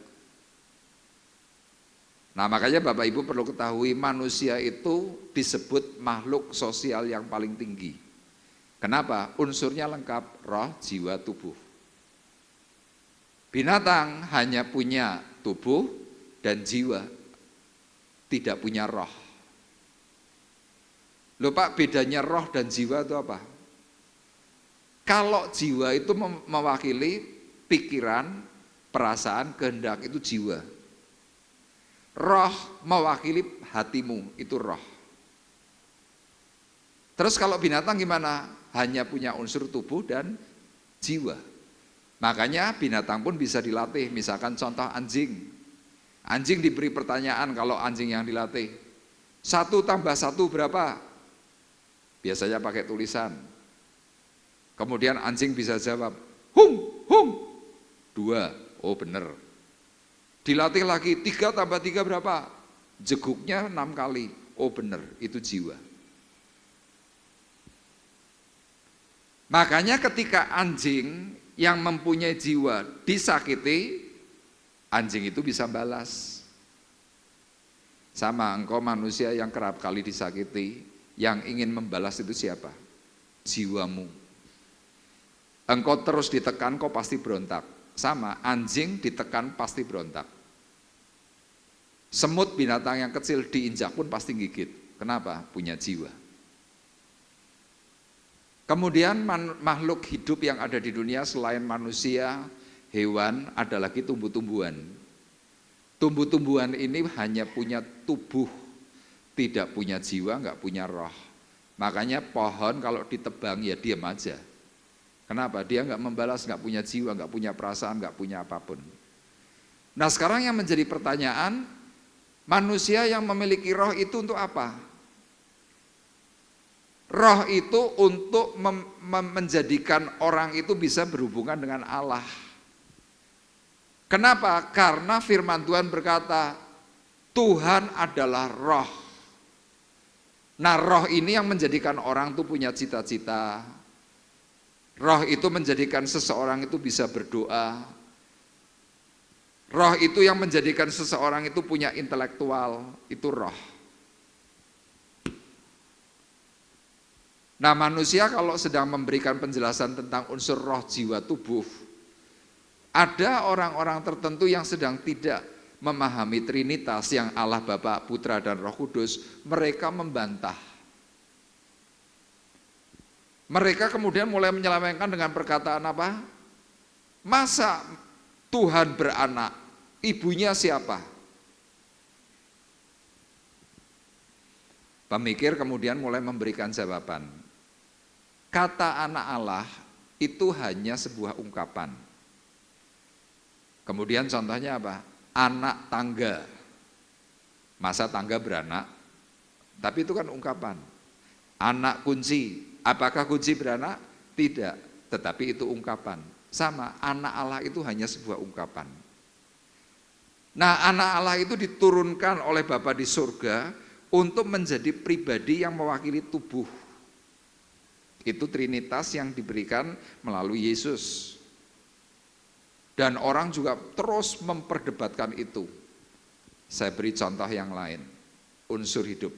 Speaker 3: Nah, makanya Bapak Ibu perlu ketahui, manusia itu disebut makhluk sosial yang paling tinggi. Kenapa? Unsurnya lengkap, roh, jiwa, tubuh. Binatang hanya punya tubuh dan jiwa, tidak punya roh. Loh Pak, bedanya roh dan jiwa itu apa? Kalau jiwa itu mewakili pikiran, perasaan, kehendak, itu jiwa. Roh mewakili hatimu, itu roh. Terus kalau binatang gimana? Hanya punya unsur tubuh dan jiwa. Makanya binatang pun bisa dilatih. Misalkan contoh anjing. Anjing diberi pertanyaan kalau anjing yang dilatih. 1 tambah 1 berapa? Biasanya pakai tulisan. Kemudian anjing bisa jawab, hung, hung. 2, oh bener. Dilatih lagi, 3 tambah 3 berapa? Jeguknya 6 kali. Oh benar, itu jiwa. Makanya ketika anjing yang mempunyai jiwa disakiti, anjing itu bisa balas. Sama engkau manusia yang kerap kali disakiti, yang ingin membalas itu siapa? Jiwamu. Engkau terus ditekan, kau pasti berontak. Sama, anjing ditekan pasti berontak. Semut binatang yang kecil diinjak pun pasti gigit. Kenapa? Punya jiwa. Kemudian makhluk hidup yang ada di dunia selain manusia, hewan, ada lagi tumbuh-tumbuhan. Tumbuh-tumbuhan ini hanya punya tubuh, tidak punya jiwa, enggak punya roh. Makanya pohon kalau ditebang ya diam aja. Kenapa? Dia enggak membalas, enggak punya jiwa, enggak punya perasaan, enggak punya apapun. Nah sekarang yang menjadi pertanyaan, manusia yang memiliki roh itu untuk apa? Roh itu untuk menjadikan orang itu bisa berhubungan dengan Allah. Kenapa? Karena firman Tuhan berkata, Tuhan adalah roh. Nah roh ini yang menjadikan orang itu punya cita-cita. Roh itu menjadikan seseorang itu bisa berdoa. Roh itu yang menjadikan seseorang itu punya intelektual, itu roh. Nah manusia kalau sedang memberikan penjelasan tentang unsur roh, jiwa, tubuh, ada orang-orang tertentu yang sedang tidak memahami Trinitas yang Allah Bapa, Putra, dan Roh Kudus, mereka membantah. Mereka kemudian mulai menyelewengkan dengan perkataan apa? Masa Tuhan beranak, ibunya siapa? Pemikir kemudian mulai memberikan jawaban. Kata anak Allah itu hanya sebuah ungkapan. Kemudian contohnya apa? Anak tangga. Masa tangga beranak? Tapi itu kan ungkapan. Anak kunci. Apakah kunci beranak? Tidak, tetapi itu ungkapan. Sama, anak Allah itu hanya sebuah ungkapan. Nah, anak Allah itu diturunkan oleh Bapa di surga untuk menjadi pribadi yang mewakili tubuh. Itu Trinitas yang diberikan melalui Yesus. Dan orang juga terus memperdebatkan itu. Saya beri contoh yang lain, unsur hidup.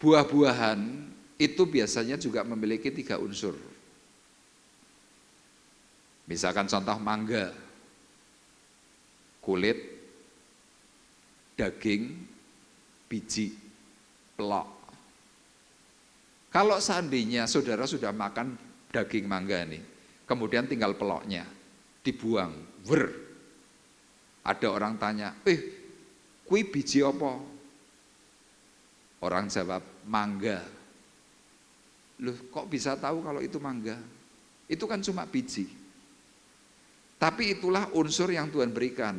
Speaker 3: Buah-buahan itu biasanya juga memiliki 3 unsur. Misalkan contoh mangga, kulit, daging, biji, pelok. Kalau seandainya saudara sudah makan daging mangga nih, kemudian tinggal peloknya, dibuang, ada orang tanya, kui biji apa? Orang jawab, mangga. Loh kok bisa tahu kalau itu mangga? Itu kan cuma biji. Tapi itulah unsur yang Tuhan berikan.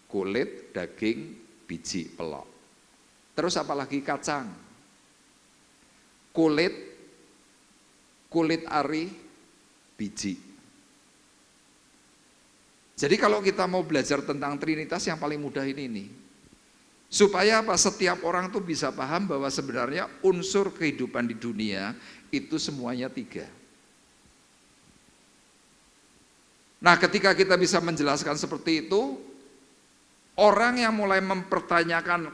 Speaker 3: Kulit, daging, biji, pelok. Terus apalagi kacang. Kulit ari, biji. Jadi kalau kita mau belajar tentang Trinitas yang paling mudah ini nih. Supaya apa? Setiap orang tuh bisa paham bahwa sebenarnya unsur kehidupan di dunia itu semuanya 3. Nah, ketika kita bisa menjelaskan seperti itu, orang yang mulai mempertanyakan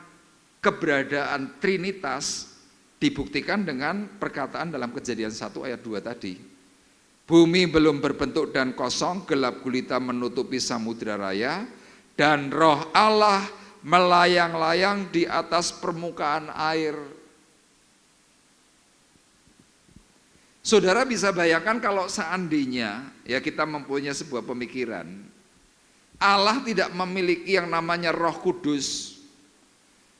Speaker 3: keberadaan Trinitas dibuktikan dengan perkataan dalam Kejadian 1 ayat 2 tadi. Bumi belum berbentuk dan kosong, gelap gulita menutupi samudra raya, dan Roh Allah melayang-layang di atas permukaan air. Saudara bisa bayangkan kalau seandainya ya kita mempunyai sebuah pemikiran, Allah tidak memiliki yang namanya Roh Kudus.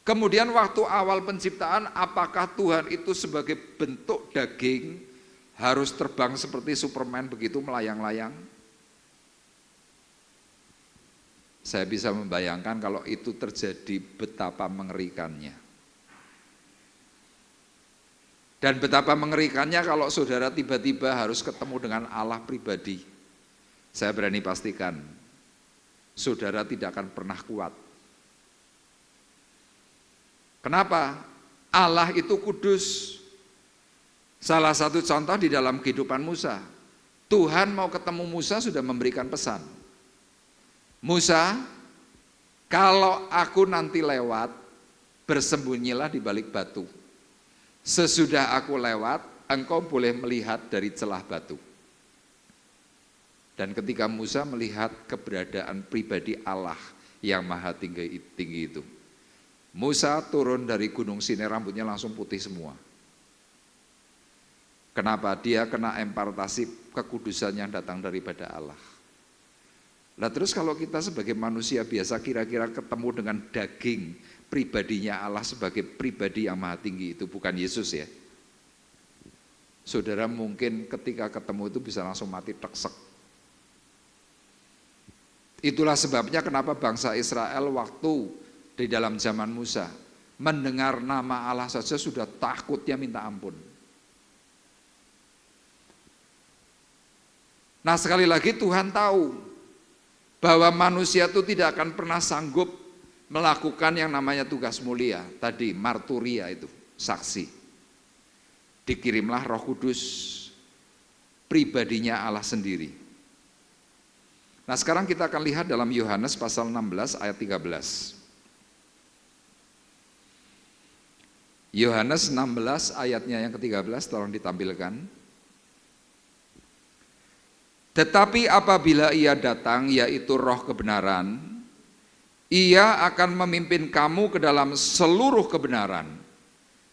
Speaker 3: Kemudian waktu awal penciptaan, apakah Tuhan itu sebagai bentuk daging harus terbang seperti Superman begitu melayang-layang? Saya bisa membayangkan kalau itu terjadi betapa mengerikannya. Dan betapa mengerikannya kalau saudara tiba-tiba harus ketemu dengan Allah pribadi. Saya berani pastikan, saudara tidak akan pernah kuat. Kenapa? Allah itu kudus. Salah satu contoh di dalam kehidupan Musa. Tuhan mau ketemu Musa sudah memberikan pesan. Musa, kalau aku nanti lewat, bersembunyilah di balik batu. Sesudah aku lewat, engkau boleh melihat dari celah batu. Dan ketika Musa melihat keberadaan pribadi Allah yang maha tinggi itu, Musa turun dari gunung Sinai, rambutnya langsung putih semua. Kenapa? Dia kena impartasi kekudusan yang datang daripada Allah. Nah terus kalau kita sebagai manusia biasa kira-kira ketemu dengan daging pribadinya Allah sebagai pribadi yang maha tinggi itu, bukan Yesus ya. Saudara mungkin ketika ketemu itu bisa langsung mati teksek. Itulah sebabnya kenapa bangsa Israel waktu di dalam zaman Musa mendengar nama Allah saja sudah takutnya minta ampun. Nah sekali lagi Tuhan tahu bahwa manusia itu tidak akan pernah sanggup melakukan yang namanya tugas mulia. Tadi marturia itu, saksi. Dikirimlah Roh Kudus, pribadinya Allah sendiri. Nah sekarang kita akan lihat dalam Yohanes pasal 16 ayat 13. Yohanes 16 ayatnya yang ke-13 tolong ditampilkan. Tetapi apabila ia datang, yaitu Roh kebenaran, ia akan memimpin kamu ke dalam seluruh kebenaran.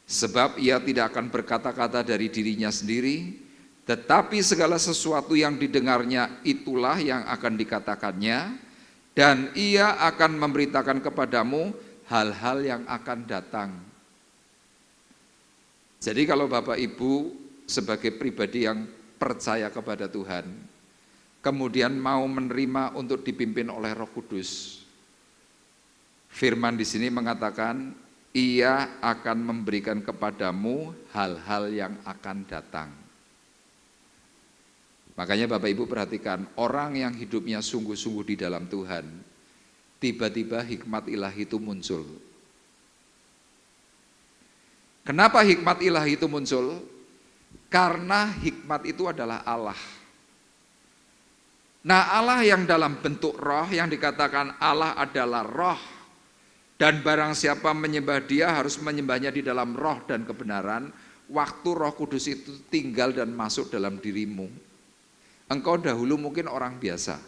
Speaker 3: Sebab ia tidak akan berkata-kata dari dirinya sendiri, tetapi segala sesuatu yang didengarnya itulah yang akan dikatakannya, dan ia akan memberitakan kepadamu hal-hal yang akan datang. Jadi kalau Bapak Ibu sebagai pribadi yang percaya kepada Tuhan, kemudian mau menerima untuk dipimpin oleh Roh Kudus, firman di sini mengatakan, ia akan memberikan kepadamu hal-hal yang akan datang. Makanya Bapak Ibu perhatikan, orang yang hidupnya sungguh-sungguh di dalam Tuhan, tiba-tiba hikmat ilahi itu muncul. Kenapa hikmat ilahi itu muncul? Karena hikmat itu adalah Allah. Nah Allah yang dalam bentuk roh, yang dikatakan Allah adalah roh, dan barang siapa menyembah dia harus menyembahnya di dalam roh dan kebenaran. Waktu Roh Kudus itu tinggal dan masuk dalam dirimu, engkau dahulu mungkin orang biasa,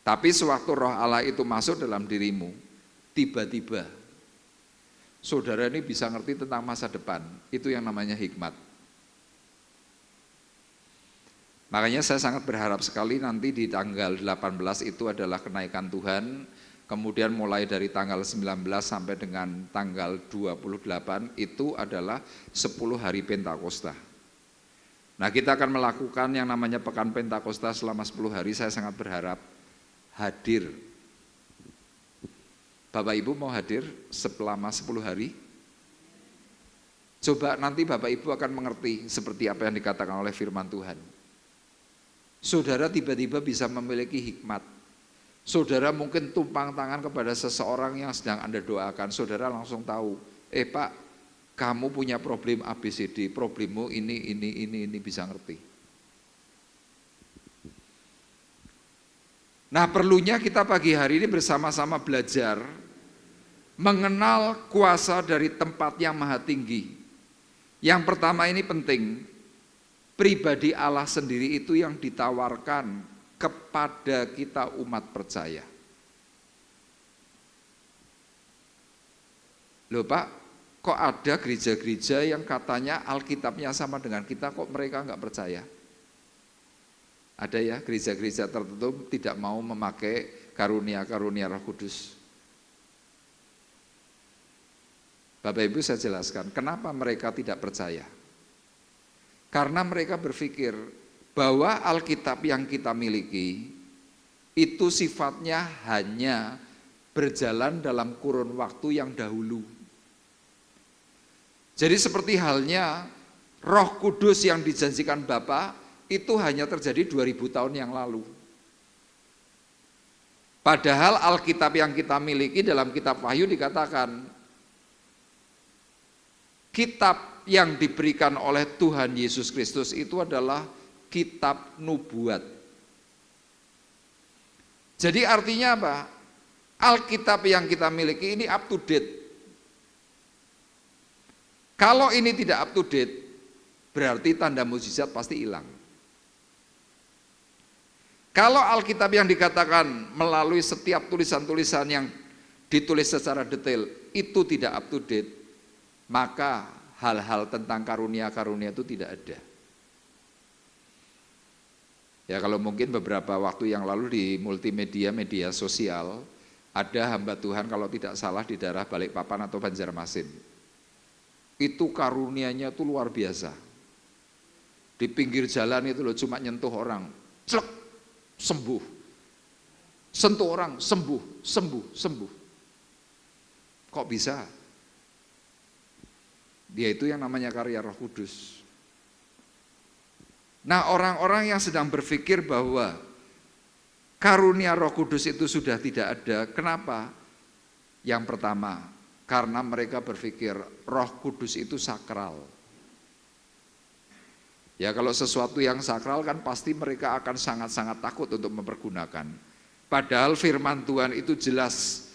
Speaker 3: tapi sewaktu roh Allah itu masuk dalam dirimu, tiba-tiba saudara ini bisa ngerti tentang masa depan. Itu yang namanya hikmat. Makanya saya sangat berharap sekali nanti di tanggal 18 itu adalah kenaikan Tuhan. Kemudian mulai dari tanggal 19 sampai dengan tanggal 28 itu adalah 10 hari Pentakosta. Nah, kita akan melakukan yang namanya Pekan Pentakosta selama 10 hari. Saya sangat berharap hadir. Bapak Ibu mau hadir selama 10 hari? Coba nanti Bapak Ibu akan mengerti seperti apa yang dikatakan oleh firman Tuhan. Saudara tiba-tiba bisa memiliki hikmat. Saudara mungkin tumpang tangan kepada seseorang yang sedang Anda doakan. Saudara langsung tahu, Pak, kamu punya problem ABCD, problemmu ini bisa ngerti. Nah, perlunya kita pagi hari ini bersama-sama belajar mengenal kuasa dari tempat yang maha tinggi. Yang pertama ini penting, pribadi Allah sendiri itu yang ditawarkan kepada kita umat percaya. Loh Pak, kok ada gereja-gereja yang katanya Alkitabnya sama dengan kita, kok mereka enggak percaya? Ada ya gereja-gereja tertentu tidak mau memakai karunia-karunia Roh Kudus. Bapak Ibu saya jelaskan, kenapa mereka tidak percaya? Karena mereka berpikir bahwa Alkitab yang kita miliki itu sifatnya hanya berjalan dalam kurun waktu yang dahulu. Jadi seperti halnya Roh Kudus yang dijanjikan Bapa itu hanya terjadi 2000 tahun yang lalu. Padahal Alkitab yang kita miliki dalam kitab Wahyu dikatakan kitab yang diberikan oleh Tuhan Yesus Kristus itu adalah kitab nubuat. Jadi artinya apa? Alkitab yang kita miliki ini up to date. Kalau ini tidak up to date, berarti tanda mukjizat pasti hilang. Kalau Alkitab yang dikatakan melalui setiap tulisan-tulisan yang ditulis secara detail itu tidak up to date, maka hal-hal tentang karunia-karunia itu tidak ada. Ya kalau mungkin beberapa waktu yang lalu di multimedia, media sosial, ada hamba Tuhan kalau tidak salah di daerah Balikpapan atau Banjarmasin. Itu karunianya itu luar biasa. Di pinggir jalan itu loh cuma nyentuh orang, celek, sembuh. Sentuh orang, sembuh, sembuh, sembuh. Kok bisa? Dia itu yang namanya karya Roh Kudus. Nah, orang-orang yang sedang berpikir bahwa karunia Roh Kudus itu sudah tidak ada, kenapa? Yang pertama, karena mereka berpikir Roh Kudus itu sakral. Ya kalau sesuatu yang sakral kan pasti mereka akan sangat-sangat takut untuk mempergunakan. Padahal firman Tuhan itu jelas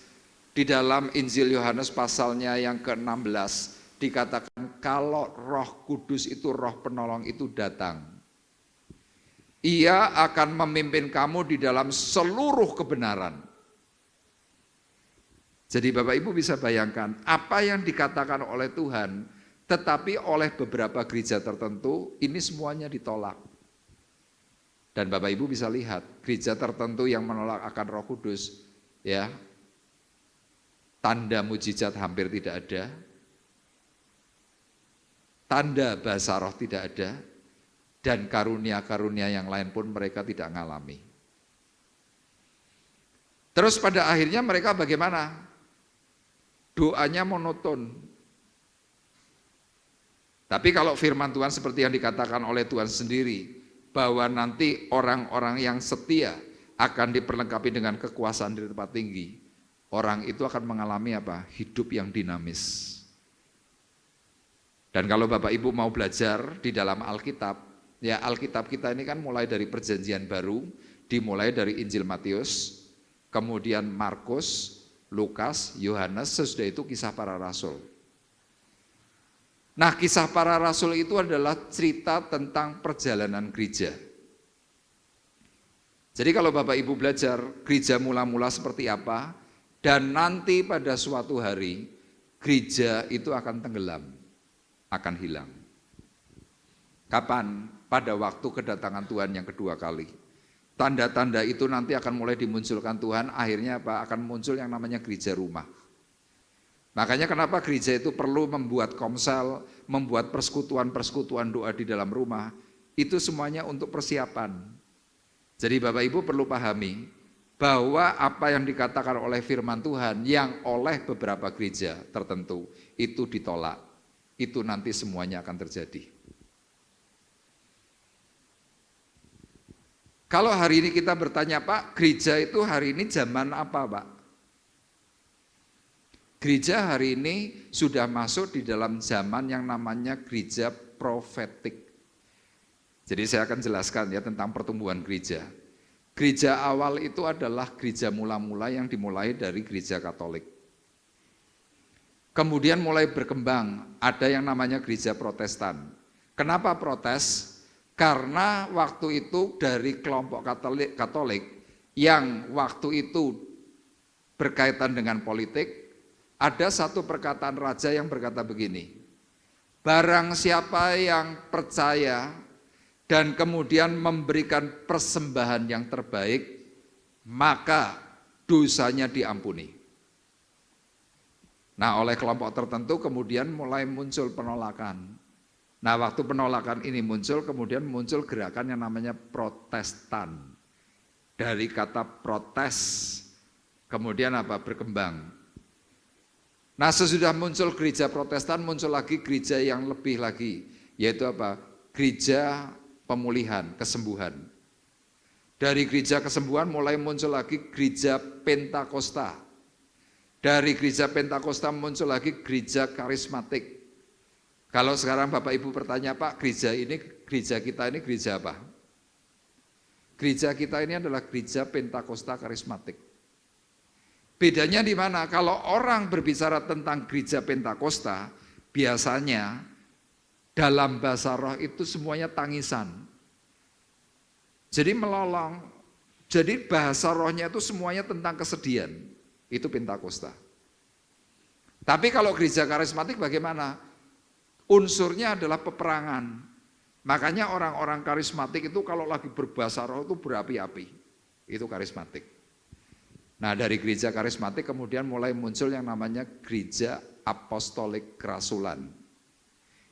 Speaker 3: di dalam Injil Yohanes pasalnya yang ke-16 dikatakan kalau Roh Kudus itu roh penolong itu datang, Ia akan memimpin kamu di dalam seluruh kebenaran. Jadi Bapak Ibu bisa bayangkan apa yang dikatakan oleh Tuhan, tetapi oleh beberapa gereja tertentu ini semuanya ditolak. Dan Bapak Ibu bisa lihat gereja tertentu yang menolak akan Roh Kudus, ya, tanda mujizat hampir tidak ada, tanda bahasa roh tidak ada, dan karunia-karunia yang lain pun mereka tidak mengalami. Terus pada akhirnya mereka bagaimana? Doanya monoton. Tapi kalau firman Tuhan seperti yang dikatakan oleh Tuhan sendiri, bahwa nanti orang-orang yang setia akan diperlengkapi dengan kekuasaan di tempat tinggi, orang itu akan mengalami apa? Hidup yang dinamis. Dan kalau Bapak Ibu mau belajar di dalam Alkitab, ya Alkitab kita ini kan mulai dari Perjanjian Baru, dimulai dari Injil Matius, kemudian Markus, Lukas, Yohanes, sesudah itu Kisah Para Rasul. Nah, Kisah Para Rasul itu adalah cerita tentang perjalanan gereja. Jadi kalau Bapak Ibu belajar gereja mula-mula seperti apa, dan nanti pada suatu hari gereja itu akan tenggelam, akan hilang. Kapan? Pada waktu kedatangan Tuhan yang kedua kali. Tanda-tanda itu nanti akan mulai dimunculkan Tuhan, akhirnya apa? Akan muncul yang namanya gereja rumah. Makanya kenapa gereja itu perlu membuat komsel, membuat persekutuan-persekutuan doa di dalam rumah. Itu semuanya untuk persiapan. Jadi Bapak Ibu perlu pahami bahwa apa yang dikatakan oleh firman Tuhan yang oleh beberapa gereja tertentu itu ditolak. Itu nanti semuanya akan terjadi. Kalau hari ini kita bertanya, Pak, gereja itu hari ini zaman apa, Pak? Gereja hari ini sudah masuk di dalam zaman yang namanya gereja profetik. Jadi saya akan jelaskan ya tentang pertumbuhan gereja. Gereja awal itu adalah gereja mula-mula yang dimulai dari gereja Katolik. Kemudian mulai berkembang, ada yang namanya gereja Protestan. Kenapa protes? Karena waktu itu dari kelompok Katolik yang waktu itu berkaitan dengan politik, ada satu perkataan raja yang berkata begini, barang siapa yang percaya dan kemudian memberikan persembahan yang terbaik, maka dosanya diampuni. Nah, oleh kelompok tertentu kemudian mulai muncul penolakan. Nah, waktu penolakan ini muncul, kemudian muncul gerakan yang namanya Protestan. Dari kata protes, kemudian berkembang. Nah, sesudah muncul gereja Protestan, muncul lagi gereja yang lebih lagi, yaitu gereja pemulihan, kesembuhan. Dari gereja kesembuhan mulai muncul lagi gereja Pentakosta. Dari gereja Pentakosta muncul lagi gereja karismatik. Kalau sekarang Bapak Ibu bertanya, Pak, gereja kita ini gereja apa? Gereja kita ini adalah gereja Pentakosta karismatik. Bedanya di mana? Kalau orang berbicara tentang gereja Pentakosta, biasanya dalam bahasa roh itu semuanya tangisan. Jadi melolong. Jadi bahasa rohnya itu semuanya tentang kesedihan. Itu Pentakosta. Tapi kalau gereja karismatik bagaimana? Unsurnya adalah peperangan. Makanya orang-orang karismatik itu kalau lagi berbahasa roh itu berapi-api. Itu karismatik. Nah, dari gereja karismatik kemudian mulai muncul yang namanya gereja apostolik kerasulan.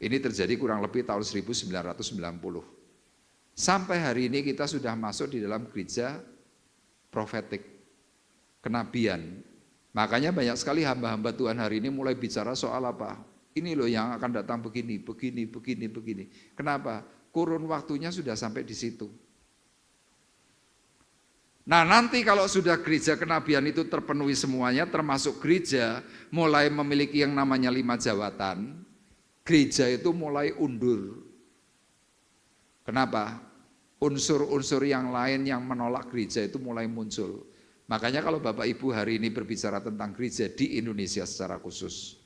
Speaker 3: Ini terjadi kurang lebih tahun 1990. Sampai hari ini kita sudah masuk di dalam gereja profetik, kenabian. Makanya banyak sekali hamba-hamba Tuhan hari ini mulai bicara soal apa? Ini loh yang akan datang begini. Kenapa? Kurun waktunya sudah sampai di situ. Nah, nanti kalau sudah gereja kenabian itu terpenuhi semuanya, termasuk gereja mulai memiliki yang namanya 5 jawatan, gereja itu mulai undur. Kenapa? Unsur-unsur yang lain yang menolak gereja itu mulai muncul. Makanya kalau Bapak Ibu hari ini berbicara tentang gereja di Indonesia secara khusus,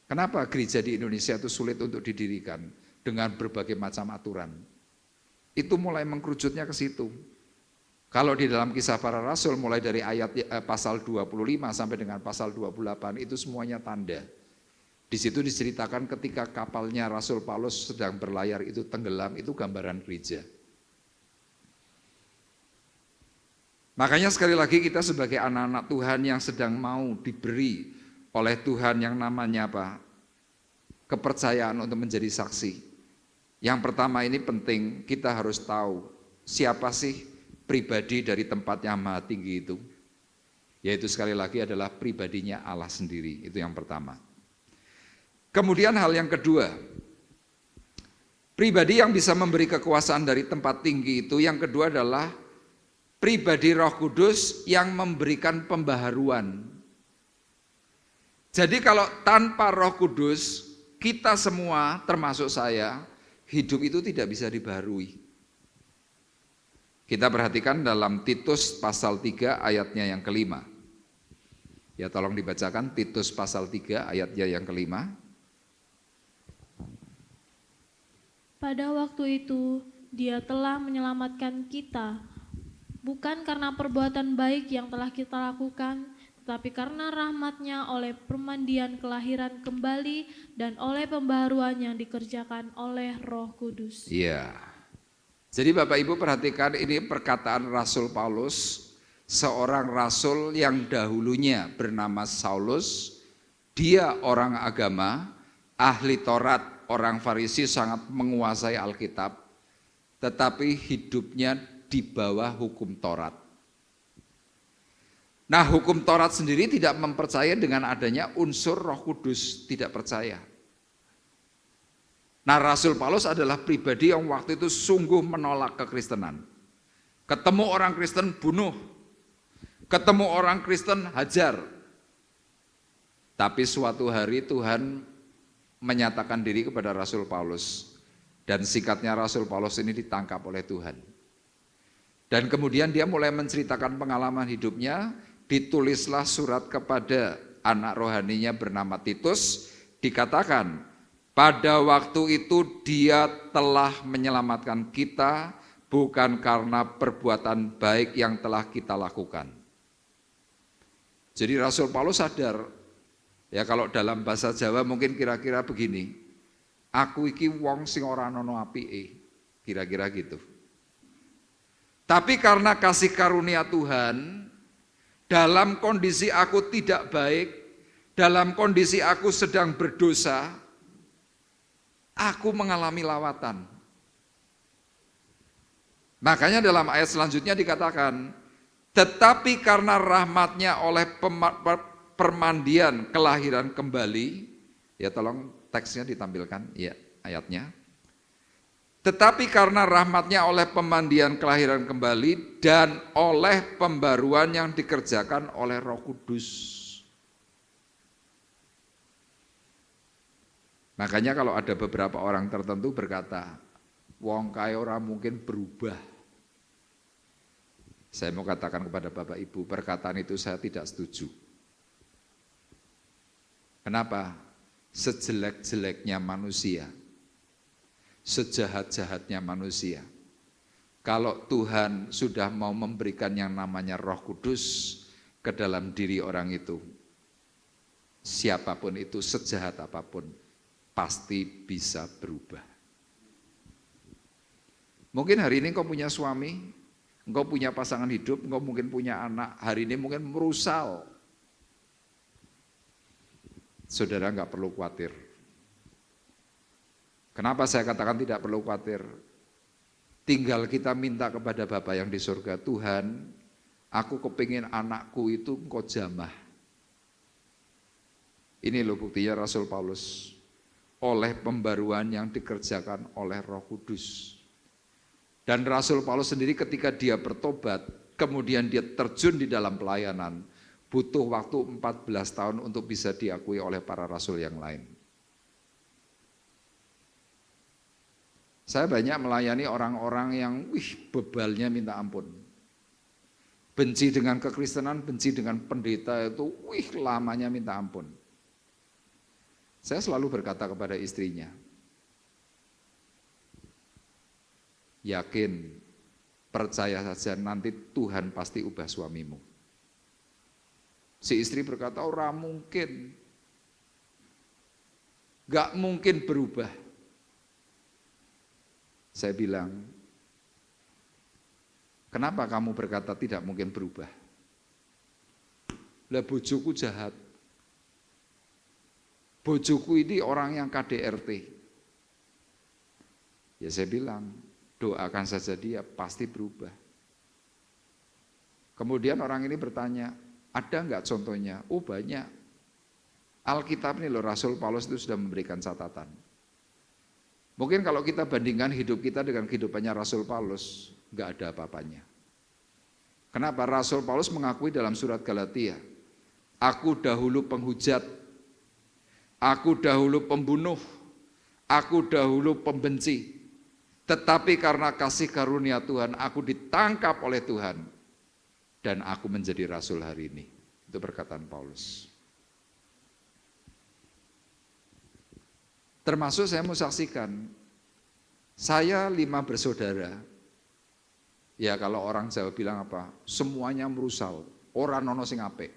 Speaker 3: kenapa gereja di Indonesia itu sulit untuk didirikan dengan berbagai macam aturan? Itu mulai mengkerucutnya ke situ. Kalau di dalam Kisah Para Rasul mulai dari ayat pasal 25 sampai dengan pasal 28 itu semuanya tanda. Di situ diceritakan ketika kapalnya Rasul Paulus sedang berlayar itu tenggelam, itu gambaran gereja. Makanya sekali lagi kita sebagai anak-anak Tuhan yang sedang mau diberi oleh Tuhan yang namanya kepercayaan untuk menjadi saksi. Yang pertama ini penting, kita harus tahu siapa sih pribadi dari tempat yang maha tinggi itu. Yaitu sekali lagi adalah pribadinya Allah sendiri, itu yang pertama. Kemudian hal yang kedua, pribadi yang bisa memberi kekuasaan dari tempat tinggi itu, yang kedua adalah pribadi Roh Kudus yang memberikan pembaharuan. Jadi kalau tanpa Roh Kudus, kita semua termasuk saya, hidup itu tidak bisa dibaharui. Kita perhatikan dalam Titus pasal 3 ayatnya yang kelima. Ya, tolong dibacakan Titus pasal 3 ayatnya yang kelima.
Speaker 4: Pada waktu itu, Dia telah menyelamatkan kita, bukan karena perbuatan baik yang telah kita lakukan, tetapi karena rahmat-Nya oleh permandian kelahiran kembali dan oleh pembaharuan yang dikerjakan oleh Roh Kudus.
Speaker 3: Iya. Jadi Bapak Ibu perhatikan ini perkataan Rasul Paulus, seorang rasul yang dahulunya bernama Saulus, dia orang agama, ahli Taurat, orang Farisi, sangat menguasai Alkitab. tetapi hidupnya di bawah hukum Taurat. Nah, hukum Taurat sendiri tidak mempercayai dengan adanya unsur Roh Kudus, tidak percaya. Nah, Rasul Paulus adalah pribadi yang waktu itu sungguh menolak kekristenan. Ketemu orang Kristen bunuh, ketemu orang Kristen hajar. Tapi suatu hari Tuhan menyatakan diri kepada Rasul Paulus, dan singkatnya Rasul Paulus ini ditangkap oleh Tuhan. Dan kemudian dia mulai menceritakan pengalaman hidupnya, ditulislah surat kepada anak rohaninya bernama Titus, dikatakan, pada waktu itu dia telah menyelamatkan kita bukan karena perbuatan baik yang telah kita lakukan. Jadi Rasul Paulus sadar, ya kalau dalam bahasa Jawa mungkin kira-kira begini, aku iki wong sing ora ono apike, kira-kira gitu. Tapi karena kasih karunia Tuhan, dalam kondisi aku tidak baik, dalam kondisi aku sedang berdosa, aku mengalami lawatan. Makanya dalam ayat selanjutnya dikatakan, tetapi karena rahmatnya oleh permandian kelahiran kembali, ya tolong teksnya ditampilkan, ya ayatnya. Tetapi karena rahmatnya oleh pemandian kelahiran kembali dan oleh pembaruan yang dikerjakan oleh Roh Kudus. Makanya kalau ada beberapa orang tertentu berkata, wong kaya ora mungkin berubah. Saya mau katakan kepada Bapak Ibu, perkataan itu saya tidak setuju. Kenapa? Sejelek-jeleknya manusia, sejahat-jahatnya manusia, kalau Tuhan sudah mau memberikan yang namanya Roh Kudus ke dalam diri orang itu, siapapun itu, sejahat apapun, pasti bisa berubah. Mungkin hari ini engkau punya suami, engkau punya pasangan hidup, engkau mungkin punya anak, hari ini mungkin merusal. Saudara enggak perlu khawatir. Kenapa saya katakan tidak perlu khawatir? Tinggal kita minta kepada Bapa yang di surga, Tuhan, aku kepingin anakku itu engkau jamah. Ini loh buktinya Rasul Paulus. Oleh pembaruan yang dikerjakan oleh Roh Kudus. Dan Rasul Paulus sendiri ketika dia bertobat, kemudian dia terjun di dalam pelayanan, butuh waktu 14 tahun untuk bisa diakui oleh para rasul yang lain. Saya banyak melayani orang-orang yang bebalnya minta ampun. Benci dengan kekristenan, benci dengan pendeta itu, lamanya minta ampun. Saya selalu berkata kepada istrinya, yakin, percaya saja nanti Tuhan pasti ubah suamimu. Si istri berkata, ora mungkin, gak mungkin berubah. Saya bilang, kenapa kamu berkata tidak mungkin berubah? Lah bojoku jahat. Bojoku ini orang yang KDRT. Ya saya bilang, doakan saja dia pasti berubah. Kemudian orang ini bertanya, ada enggak contohnya? Oh banyak. Alkitab ini loh, Rasul Paulus itu sudah memberikan catatan. Mungkin kalau kita bandingkan hidup kita dengan kehidupannya Rasul Paulus, enggak ada apa-apanya. Kenapa? Rasul Paulus mengakui dalam surat Galatia, aku dahulu penghujat, aku dahulu pembunuh, aku dahulu pembenci. Tetapi karena kasih karunia Tuhan, aku ditangkap oleh Tuhan. Dan aku menjadi rasul hari ini. Itu perkataan Paulus. Termasuk saya mau saksikan, saya 5 bersaudara. Ya kalau orang Jawa bilang apa? Semuanya merusal, ora nono sing apik.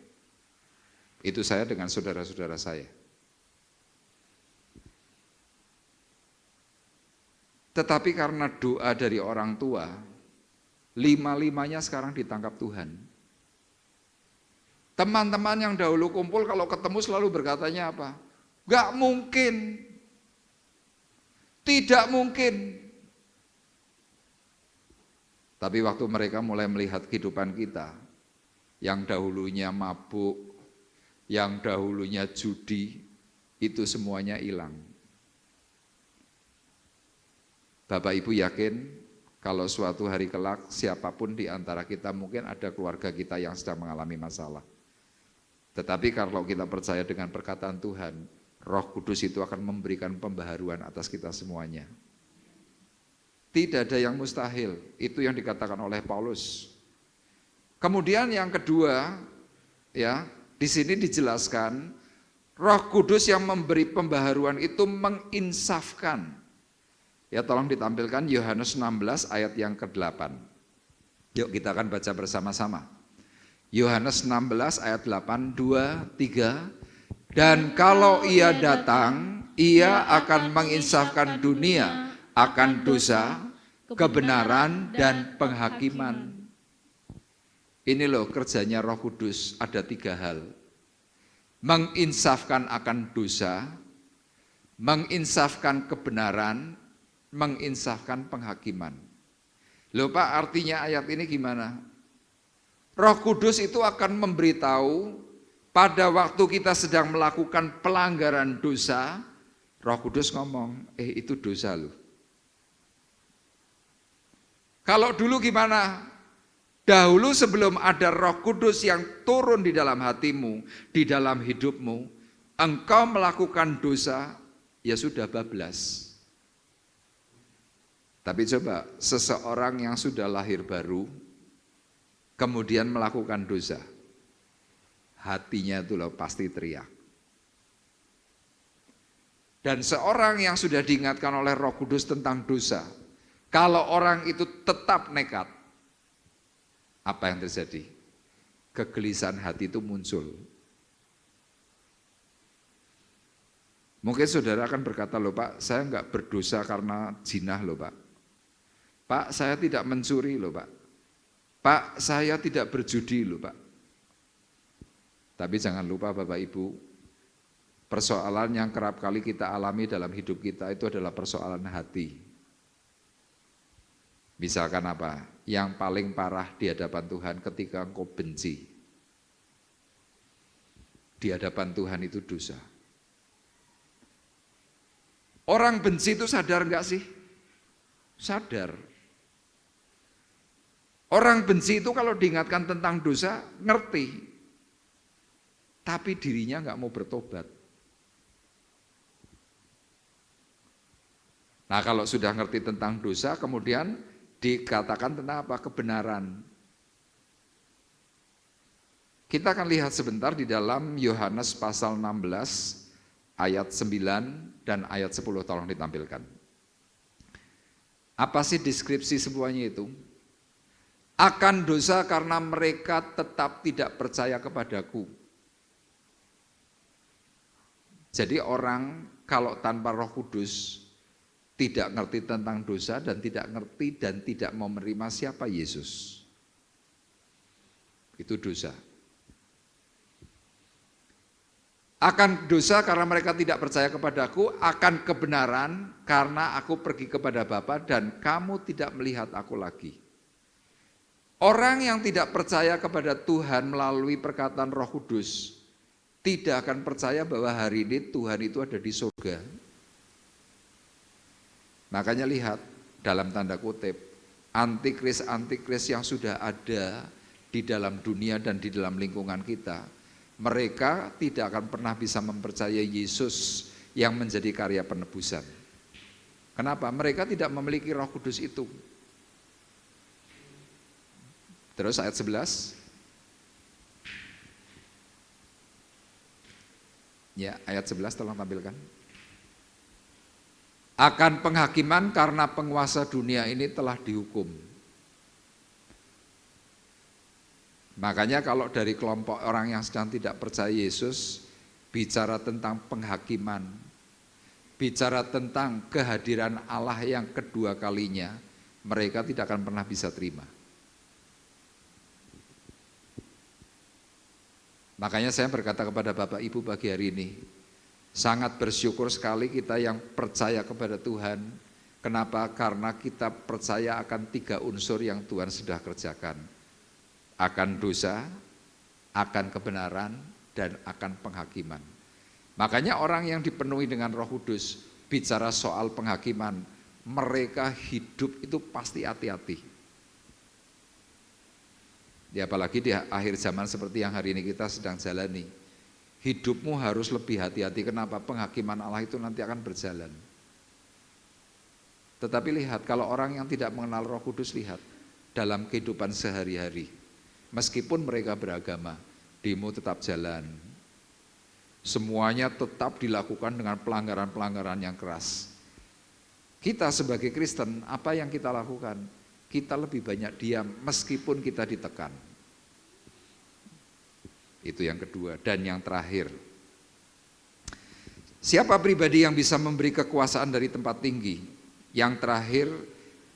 Speaker 3: Itu saya dengan saudara-saudara saya. Tetapi karena doa dari orang tua, 5-5-nya sekarang ditangkap Tuhan. Teman-teman yang dahulu kumpul kalau ketemu selalu berkatanya apa? Gak mungkin. Tidak mungkin. Tapi waktu mereka mulai melihat kehidupan kita, yang dahulunya mabuk, yang dahulunya judi, itu semuanya hilang. Bapak Ibu yakin kalau suatu hari kelak siapapun di antara kita, mungkin ada keluarga kita yang sedang mengalami masalah. Tetapi kalau kita percaya dengan perkataan Tuhan, Roh Kudus itu akan memberikan pembaharuan atas kita semuanya. Tidak ada yang mustahil, itu yang dikatakan oleh Paulus. Kemudian yang kedua, ya, di sini dijelaskan Roh Kudus yang memberi pembaharuan itu menginsafkan. Ya, tolong ditampilkan Yohanes 16 ayat yang ke-8. Yuk kita akan baca bersama-sama. Yohanes 16 ayat 8, 2, 3. Dan kalau ia datang, ia akan menginsafkan dunia akan dosa, kebenaran, dan penghakiman. Ini loh kerjanya Roh Kudus, ada 3 hal. Menginsafkan akan dosa, menginsafkan kebenaran, menginsafkan penghakiman. Loh Pak, artinya ayat ini gimana? Roh Kudus itu akan memberitahu pada waktu kita sedang melakukan pelanggaran dosa, Roh Kudus ngomong, itu dosa loh. Kalau dulu gimana? Dahulu sebelum ada Roh Kudus yang turun di dalam hatimu, di dalam hidupmu, engkau melakukan dosa, ya sudah bablas. Tapi coba, seseorang yang sudah lahir baru, kemudian melakukan dosa, hatinya itu loh pasti teriak. Dan seorang yang sudah diingatkan oleh Roh Kudus tentang dosa, kalau orang itu tetap nekat, apa yang terjadi? Kegelisahan hati itu muncul. Mungkin saudara akan berkata, loh Pak, saya enggak berdosa karena zina loh Pak. Pak, saya tidak mencuri loh Pak. Pak, saya tidak berjudi loh Pak. Tapi jangan lupa Bapak Ibu, persoalan yang kerap kali kita alami dalam hidup kita itu adalah persoalan hati. Misalkan apa? Yang paling parah di hadapan Tuhan ketika engkau benci. Di hadapan Tuhan itu dosa. Orang benci itu sadar enggak sih? Sadar. Orang benci itu kalau diingatkan tentang dosa, ngerti. Tapi dirinya enggak mau bertobat. Nah kalau sudah ngerti tentang dosa, kemudian dikatakan tentang apa? Kebenaran. Kita akan lihat sebentar di dalam Yohanes pasal 16 ayat 9 dan ayat 10, tolong ditampilkan. Apa sih deskripsi semuanya itu? Akan dosa karena mereka tetap tidak percaya kepadaku. Jadi orang kalau tanpa Roh Kudus tidak ngerti tentang dosa dan tidak ngerti dan tidak mau menerima siapa Yesus. Itu dosa. Akan dosa karena mereka tidak percaya kepadaku, akan kebenaran karena aku pergi kepada Bapa dan kamu tidak melihat aku lagi. Orang yang tidak percaya kepada Tuhan melalui perkataan Roh Kudus tidak akan percaya bahwa hari ini Tuhan itu ada di surga. Makanya lihat dalam tanda kutip, antikris-antikris yang sudah ada di dalam dunia dan di dalam lingkungan kita, mereka tidak akan pernah bisa mempercayai Yesus yang menjadi karya penebusan. Kenapa? Mereka tidak memiliki Roh Kudus itu. Terus ayat 11. Ya, ayat 11 tolong tampilkan. Akan penghakiman karena penguasa dunia ini telah dihukum. Makanya kalau dari kelompok orang yang sedang tidak percaya Yesus bicara tentang penghakiman, bicara tentang kehadiran Allah yang kedua kalinya, mereka tidak akan pernah bisa terima. Makanya saya berkata kepada Bapak Ibu pagi hari ini, sangat bersyukur sekali kita yang percaya kepada Tuhan, Kenapa? Karena kita percaya akan 3 unsur yang Tuhan sudah kerjakan. Akan dosa, akan kebenaran, dan akan penghakiman. Makanya orang yang dipenuhi dengan Roh Kudus bicara soal penghakiman, mereka hidup itu pasti hati-hati. Ya, apalagi di akhir zaman seperti yang hari ini kita sedang jalani. Hidupmu harus lebih hati-hati. Kenapa? Penghakiman Allah itu nanti akan berjalan. Tetapi lihat, kalau orang yang tidak mengenal Roh Kudus, lihat dalam kehidupan sehari-hari, meskipun mereka beragama, demo tetap jalan. Semuanya tetap dilakukan dengan pelanggaran-pelanggaran yang keras. Kita sebagai Kristen, apa yang kita lakukan? Kita lebih banyak diam meskipun kita ditekan. Itu yang kedua. Dan yang terakhir, siapa pribadi yang bisa memberi kekuasaan dari tempat tinggi? Yang terakhir,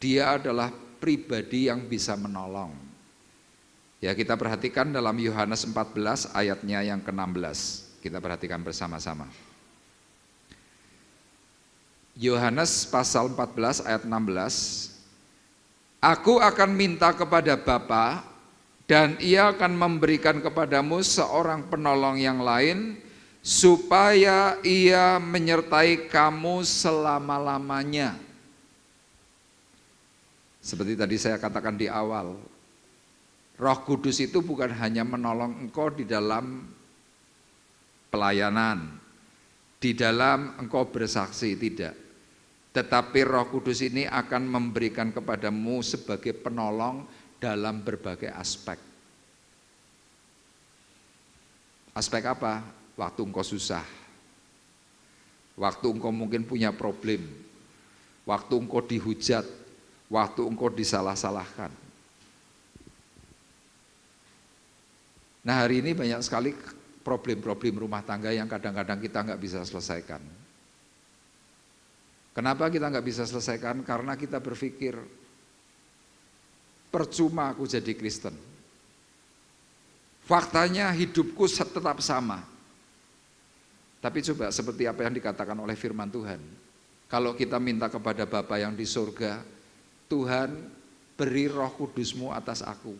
Speaker 3: dia adalah pribadi yang bisa menolong. Ya, kita perhatikan dalam Yohanes 14 ayatnya yang ke-16. Kita perhatikan bersama-sama. Yohanes pasal 14 ayat 16. Aku akan minta kepada Bapa dan Ia akan memberikan kepadamu seorang penolong yang lain supaya Ia menyertai kamu selama-lamanya. Seperti tadi saya katakan di awal, Roh Kudus itu bukan hanya menolong engkau di dalam pelayanan, di dalam engkau bersaksi, tidak. Tetapi Roh Kudus ini akan memberikan kepadamu sebagai penolong dalam berbagai aspek. Aspek apa? Waktu engkau susah, waktu engkau mungkin punya problem, waktu engkau dihujat, waktu engkau disalah-salahkan. Nah, hari ini banyak sekali problem-problem rumah tangga yang kadang-kadang kita nggak bisa selesaikan. Kenapa kita nggak bisa selesaikan? Karena kita berpikir, percuma aku jadi Kristen. Faktanya hidupku tetap sama. Tapi coba seperti apa yang dikatakan oleh firman Tuhan. Kalau kita minta kepada Bapa yang di surga, Tuhan beri Roh Kudus-Mu atas aku.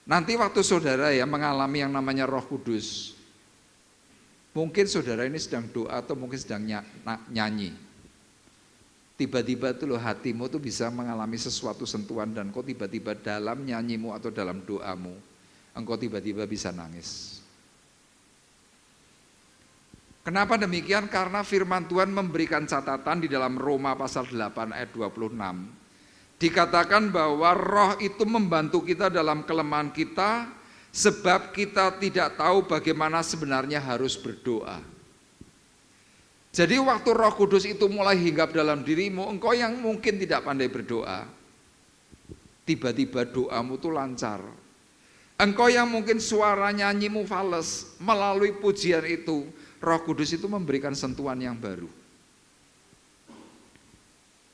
Speaker 3: Nanti waktu saudara ya mengalami yang namanya Roh Kudus, mungkin saudara ini sedang doa atau mungkin sedang nyanyi. Tiba-tiba tuh loh hatimu tuh bisa mengalami sesuatu sentuhan dan kau tiba-tiba dalam nyanyimu atau dalam doamu, engkau tiba-tiba bisa nangis. Kenapa demikian? Karena firman Tuhan memberikan catatan di dalam Roma pasal 8 ayat 26. Dikatakan bahwa Roh itu membantu kita dalam kelemahan kita, sebab kita tidak tahu bagaimana sebenarnya harus berdoa. Jadi waktu Roh Kudus itu mulai hinggap dalam dirimu, engkau yang mungkin tidak pandai berdoa, tiba-tiba doamu tuh lancar. Engkau yang mungkin suara nyanyimu fales, melalui pujian itu, Roh Kudus itu memberikan sentuhan yang baru.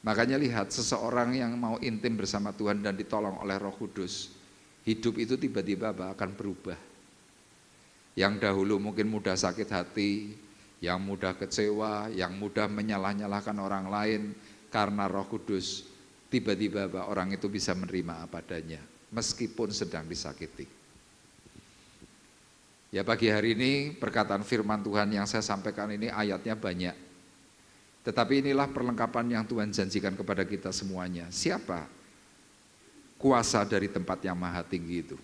Speaker 3: Makanya lihat, seseorang yang mau intim bersama Tuhan dan ditolong oleh Roh Kudus, hidup itu tiba-tiba akan berubah. Yang dahulu mungkin mudah sakit hati, yang mudah kecewa, yang mudah menyalah-nyalahkan orang lain, karena Roh Kudus, tiba-tiba orang itu bisa menerima apa adanya, meskipun sedang disakiti. Ya, pagi hari ini perkataan firman Tuhan yang saya sampaikan ini ayatnya banyak. Tetapi inilah perlengkapan yang Tuhan janjikan kepada kita semuanya. Siapa kuasa dari tempat yang maha tinggi itu?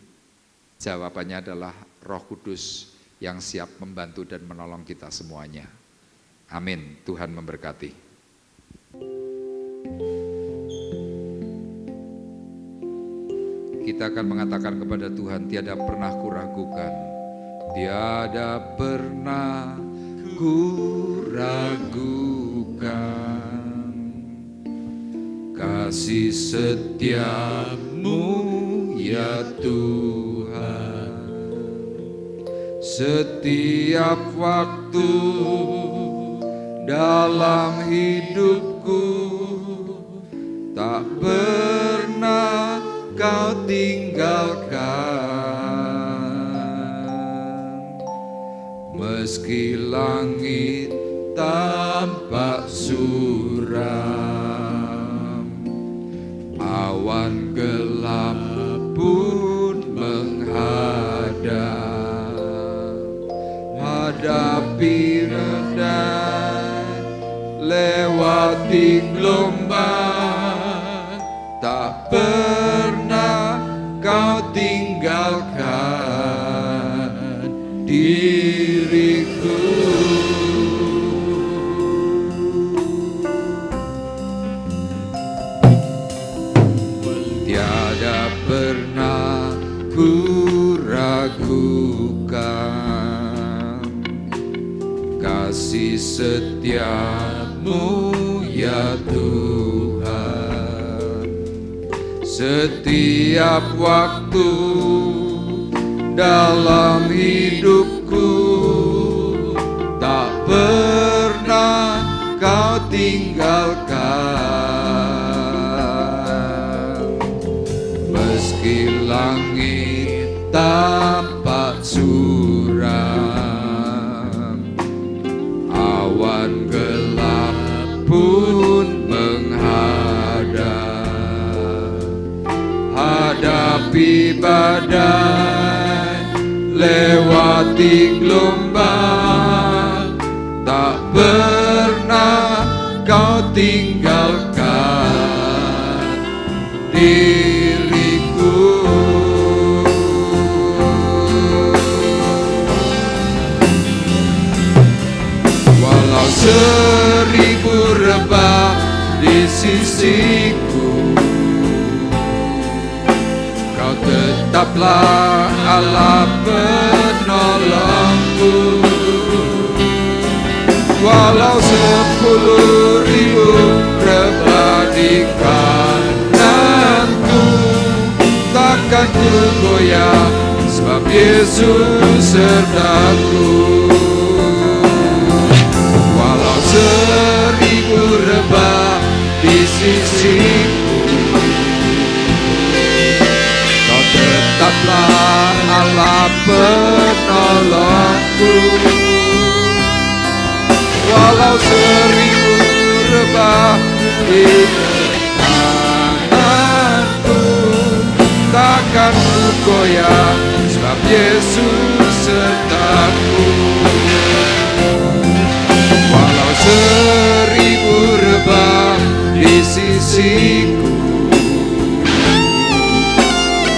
Speaker 3: Jawabannya adalah Roh Kudus yang siap membantu dan menolong kita semuanya. Amin. Tuhan memberkati. Kita akan mengatakan kepada Tuhan, tiada pernah kuragukan, tiada pernah kuragukan kasih setiamu ya Tuhan. Setiap waktu dalam hidupku tak pernah kau tinggalkan. Meski langit tampak suram, awan gelap pun menghadap, hadapi rendah, lewati gelombang, tak pernah kau tinggalkan diriku. Tiada pernah ku ragukan kasih setiamu ya Tuhan. Setiap waktu dalam hidupku tak pernah kau tinggalkan. Meski langit tampak suram, awan gelap pun menghadap, hadapi badai, lewati gelombang, tak pernah kau tinggalkan diriku. Walau seribu rebah di sisiku, kau tetaplah Allah penolongku. Walau 10.000 rebah di kananku, takkan ku goyah, sebab Yesus sertaku. Walau 1000 rebah di sisiku, kau tetaplah Allah penolongku. Walau 1000 rebah di tanganku, takkan ku goyah, sebab Yesus sertaku. Walau 1000 rebah di sisiku,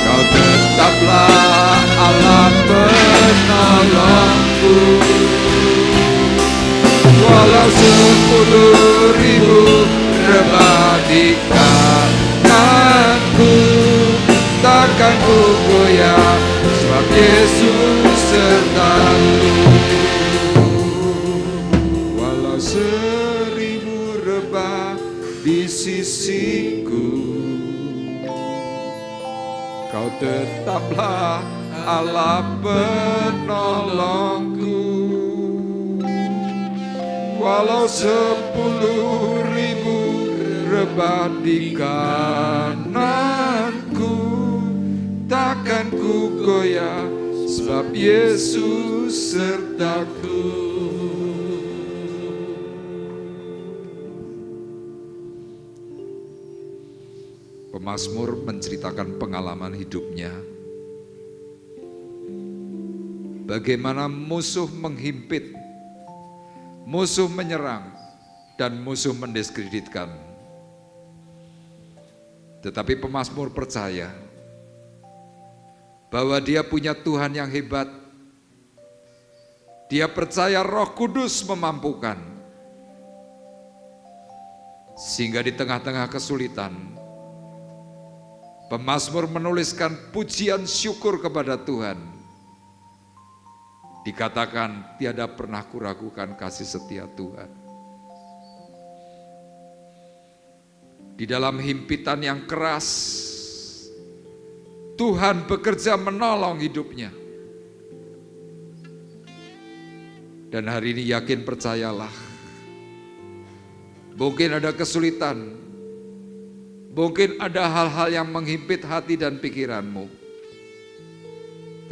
Speaker 3: kau tetaplah Allah penolongku. Walau 10.000 rebah di kananku, takkan ku goyah, sebab Yesus sertaku. Walau 1000 rebah di sisiku, kau tetaplah Allah penolongku. Walau 10.000 rebah di kananku, takkan ku goyah, sebab Yesus sertaku. Pemazmur menceritakan pengalaman hidupnya, bagaimana musuh menghimpit, musuh menyerang, dan musuh mendiskreditkan. Tetapi pemazmur percaya bahwa dia punya Tuhan yang hebat. Dia percaya Roh Kudus memampukan. Sehingga di tengah-tengah kesulitan, pemazmur menuliskan pujian syukur kepada Tuhan. Dikatakan, tiada pernah kuragukan kasih setia Tuhan. Di dalam himpitan yang keras, Tuhan bekerja menolong hidupnya. Dan hari ini yakin percayalah, mungkin ada kesulitan, mungkin ada hal-hal yang menghimpit hati dan pikiranmu.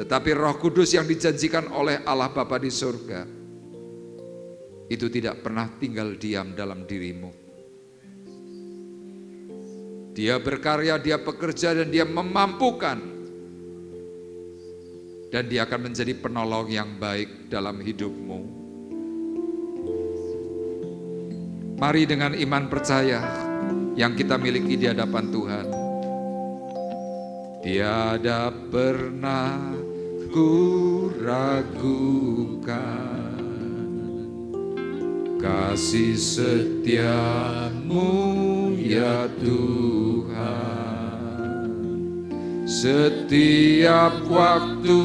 Speaker 3: Tetapi Roh Kudus yang dijanjikan oleh Allah Bapa di surga, itu tidak pernah tinggal diam dalam dirimu. Dia berkarya, dia bekerja, dan dia memampukan. Dan dia akan menjadi penolong yang baik dalam hidupmu. Mari dengan iman percaya yang kita miliki di hadapan Tuhan. Tiada pernah ku ragukan kasih setiamu ya Tuhan. Setiap waktu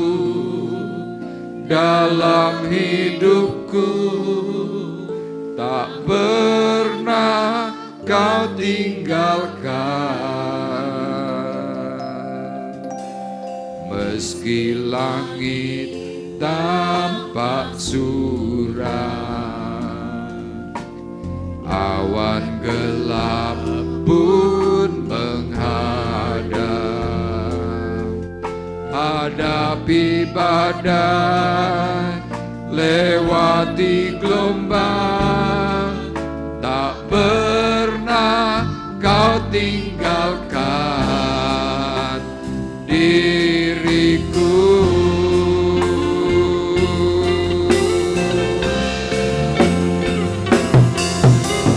Speaker 3: dalam hidupku tak pernah kau tinggalkan. Meski langit tampak suram, awan gelap pun menghadap, hadapi badai, lewati gelombang, tak pernah kau tinggalkan diriku.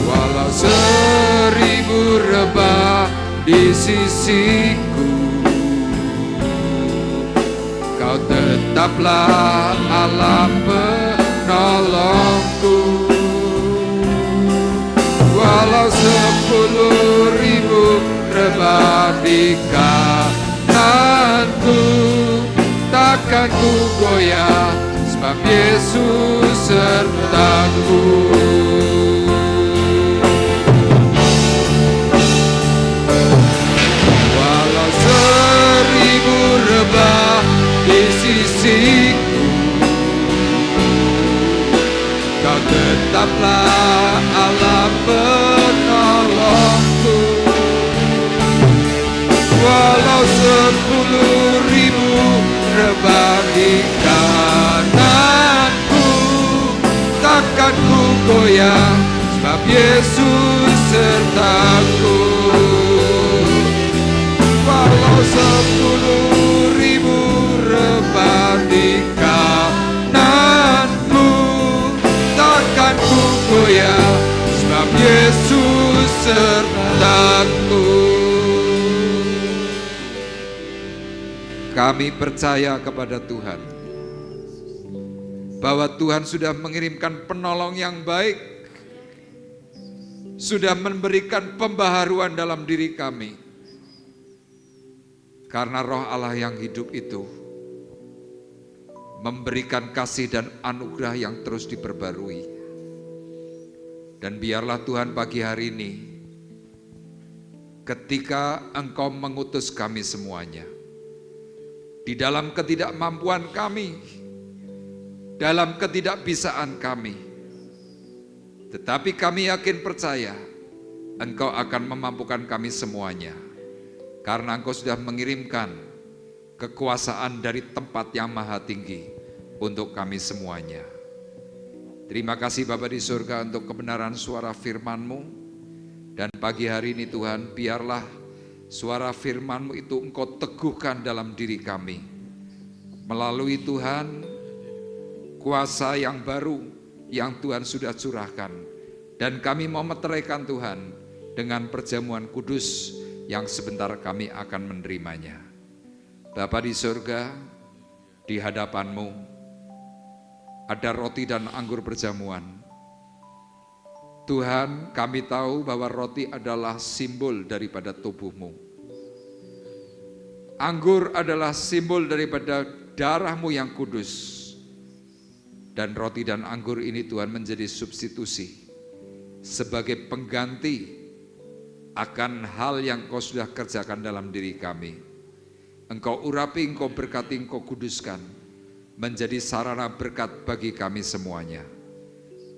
Speaker 3: Walau 1000 rebah di sisiku, kau tetaplah Allah penolongku. Walau 10.000 rebah di kananku, takkan ku goyah, sebab Yesus sertaku. Walau 1000 rebah di sisiku, kau tetaplah Allah penolongku. Walau 10.000 rebah di kananku, takkan ku goyah, sebab Yesus sertaku. Walau 10.000 rebah di kananku, takkan ku goyah, sebab Yesus sertaku. Kami percaya kepada Tuhan bahwa Tuhan sudah mengirimkan penolong yang baik, sudah memberikan pembaharuan dalam diri kami. Karena Roh Allah yang hidup itu memberikan kasih dan anugerah yang terus diperbarui. Dan biarlah Tuhan pagi hari ini, ketika Engkau mengutus kami semuanya, di dalam ketidakmampuan kami, dalam ketidakbisaan kami, tetapi kami yakin percaya Engkau akan memampukan kami semuanya, karena Engkau sudah mengirimkan kekuasaan dari tempat yang maha tinggi untuk kami semuanya. Terima kasih Bapa di surga untuk kebenaran suara firman-Mu. Dan pagi hari ini Tuhan, biarlah suara firman-Mu itu Engkau teguhkan dalam diri kami. Melalui Tuhan, kuasa yang baru yang Tuhan sudah curahkan. Dan kami mau meteraikan Tuhan dengan perjamuan kudus yang sebentar kami akan menerimanya. Bapa di surga, di hadapan-Mu ada roti dan anggur perjamuan. Tuhan, kami tahu bahwa roti adalah simbol daripada tubuh-Mu. Anggur adalah simbol daripada darah-Mu yang kudus. Dan roti dan anggur ini Tuhan menjadi substitusi sebagai pengganti akan hal yang Kau sudah kerjakan dalam diri kami. Engkau urapi, Engkau berkati, Engkau kuduskan, menjadi sarana berkat bagi kami semuanya.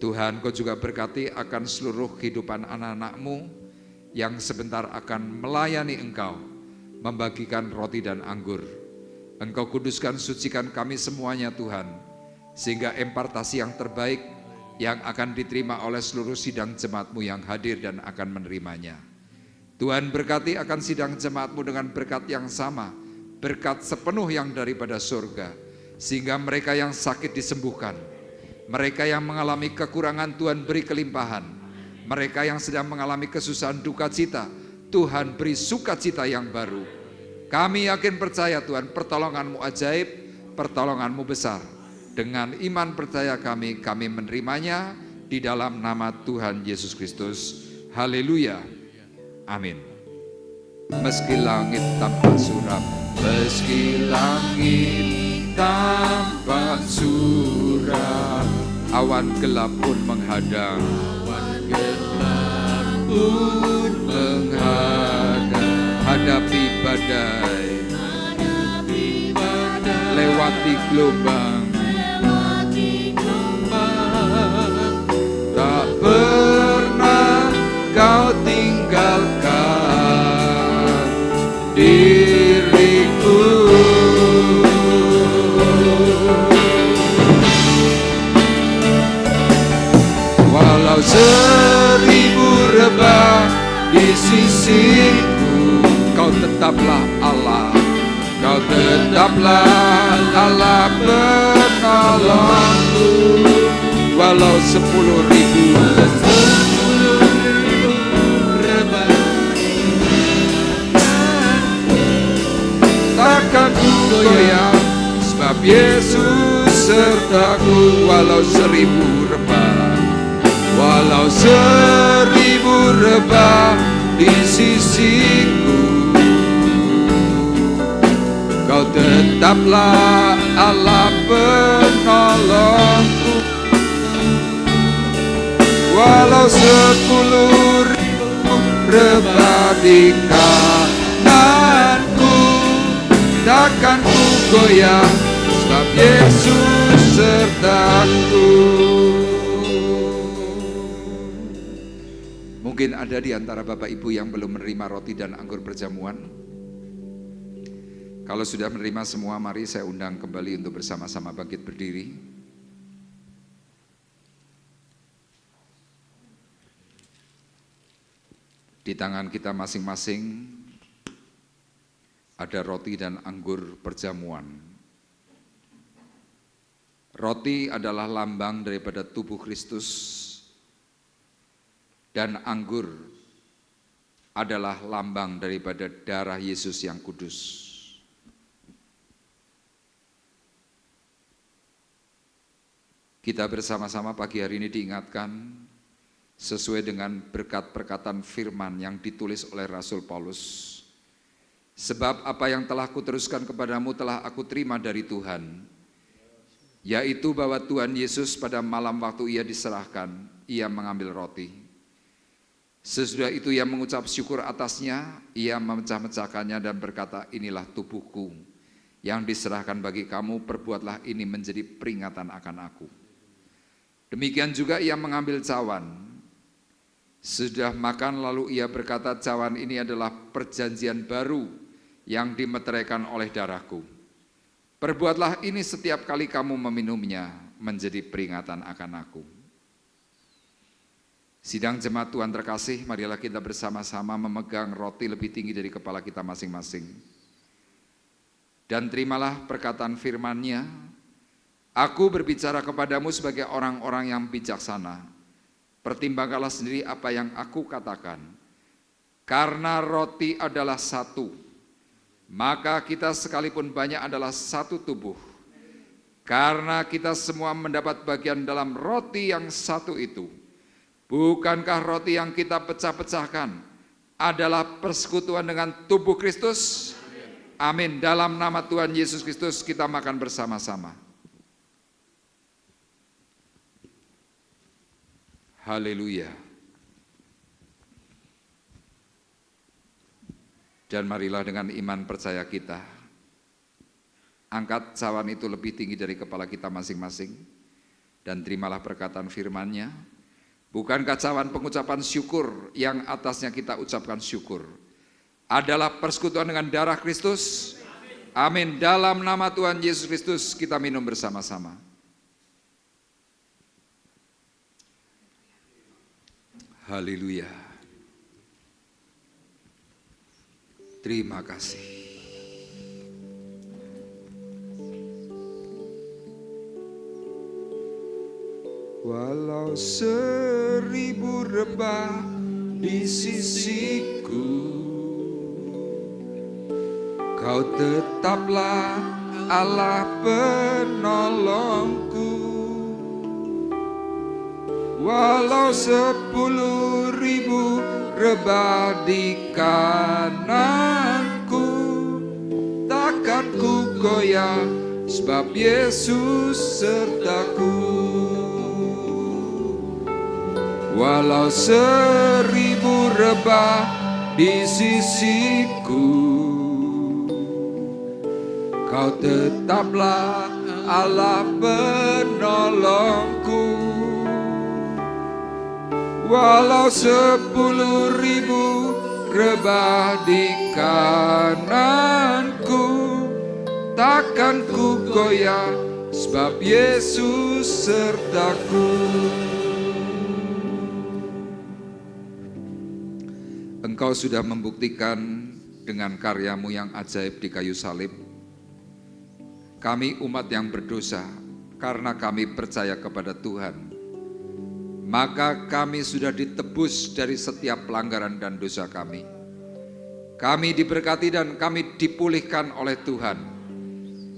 Speaker 3: Tuhan, Kau juga berkati akan seluruh kehidupan anak-anak-Mu yang sebentar akan melayani Engkau, membagikan roti dan anggur. Engkau kuduskan, sucikan kami semuanya Tuhan, sehingga impartasi yang terbaik yang akan diterima oleh seluruh sidang jemaat-Mu yang hadir dan akan menerimanya. Tuhan berkati akan sidang jemaat-Mu dengan berkat yang sama, berkat sepenuh yang daripada surga, sehingga mereka yang sakit disembuhkan, mereka yang mengalami kekurangan Tuhan beri kelimpahan, mereka yang sedang mengalami kesusahan duka cita, Tuhan beri sukacita yang baru. Kami yakin percaya Tuhan, pertolongan-Mu ajaib, pertolongan-Mu besar. Dengan iman percaya kami menerimanya di dalam nama Tuhan Yesus Kristus. Haleluya. Amin. Meski langit tampak suram, meski langit tampak suram, awan gelap pun menghadang, hadapi badai, lewati gelombang, tak pernah Kau tinggalkan diriku. Walau 1000 rebah di sisiku, Kau tetaplah Allah, Kau tetaplah Allah penolongku. Walau 10.000 rebah, takkan ku goyah, sebab Yesus sertaku. Walau 1000 rebah, walau 1000 rebah di sisiku, Kau tetaplah Allah penolongku. Walau 10.000 rebah di kananku, takkan ku goyah, sebab Yesus sertaku. Mungkin ada di antara Bapak Ibu yang belum menerima roti dan anggur perjamuan. Kalau sudah menerima semua, mari saya undang kembali untuk bersama-sama bangkit berdiri. Di tangan kita masing-masing ada roti dan anggur perjamuan. Roti adalah lambang daripada tubuh Kristus, dan anggur adalah lambang daripada darah Yesus yang kudus. Kita bersama-sama pagi hari ini diingatkan sesuai dengan berkat perkataan firman yang ditulis oleh Rasul Paulus. Sebab apa yang telah kuteruskan kepadamu telah aku terima dari Tuhan, yaitu bahwa Tuhan Yesus pada malam waktu ia diserahkan, ia mengambil roti. Sesudah itu ia mengucap syukur atasnya, ia memecah-mecahkannya dan berkata, inilah tubuhku yang diserahkan bagi kamu, perbuatlah ini menjadi peringatan akan aku. Demikian juga ia mengambil cawan. Sudah makan lalu ia berkata, cawan ini adalah perjanjian baru yang dimeteraikan oleh darahku. Perbuatlah ini setiap kali kamu meminumnya menjadi peringatan akan aku. Sidang jemaat Tuhan terkasih, marilah kita bersama-sama memegang roti lebih tinggi dari kepala kita masing-masing. Dan terimalah perkataan firman-Nya, aku berbicara kepadamu sebagai orang-orang yang bijaksana. Pertimbangkanlah sendiri apa yang aku katakan. Karena roti adalah satu, maka kita sekalipun banyak adalah satu tubuh. Karena kita semua mendapat bagian dalam roti yang satu itu. Bukankah roti yang kita pecah-pecahkan adalah persekutuan dengan tubuh Kristus? Amin. Dalam nama Tuhan Yesus Kristus kita makan bersama-sama. Haleluya. Dan marilah dengan iman percaya kita, angkat cawan itu lebih tinggi dari kepala kita masing-masing, dan terimalah perkataan firman-Nya. Bukankah cawan pengucapan syukur yang atasnya kita ucapkan syukur adalah persekutuan dengan darah Kristus? Amin. Dalam nama Tuhan Yesus Kristus kita minum bersama-sama. Haleluya. Terima kasih.
Speaker 2: Walau 1000 rebah di sisiku, Kau tetaplah Allah penolongku. Walau 10.000 rebah di kananku, takkan ku goyah, sebab Yesus sertaku. Walau 1000 rebah di sisiku, Kau tetaplah Allah penolongku. Walau 10.000 rebah di kananku, takkan ku goyah, sebab Yesus sertaku.
Speaker 3: Engkau sudah membuktikan dengan karyamu yang ajaib di kayu salib. Kami umat yang berdosa, karena kami percaya kepada Tuhan, maka kami sudah ditebus dari setiap pelanggaran dan dosa kami. Kami diberkati dan kami dipulihkan oleh Tuhan.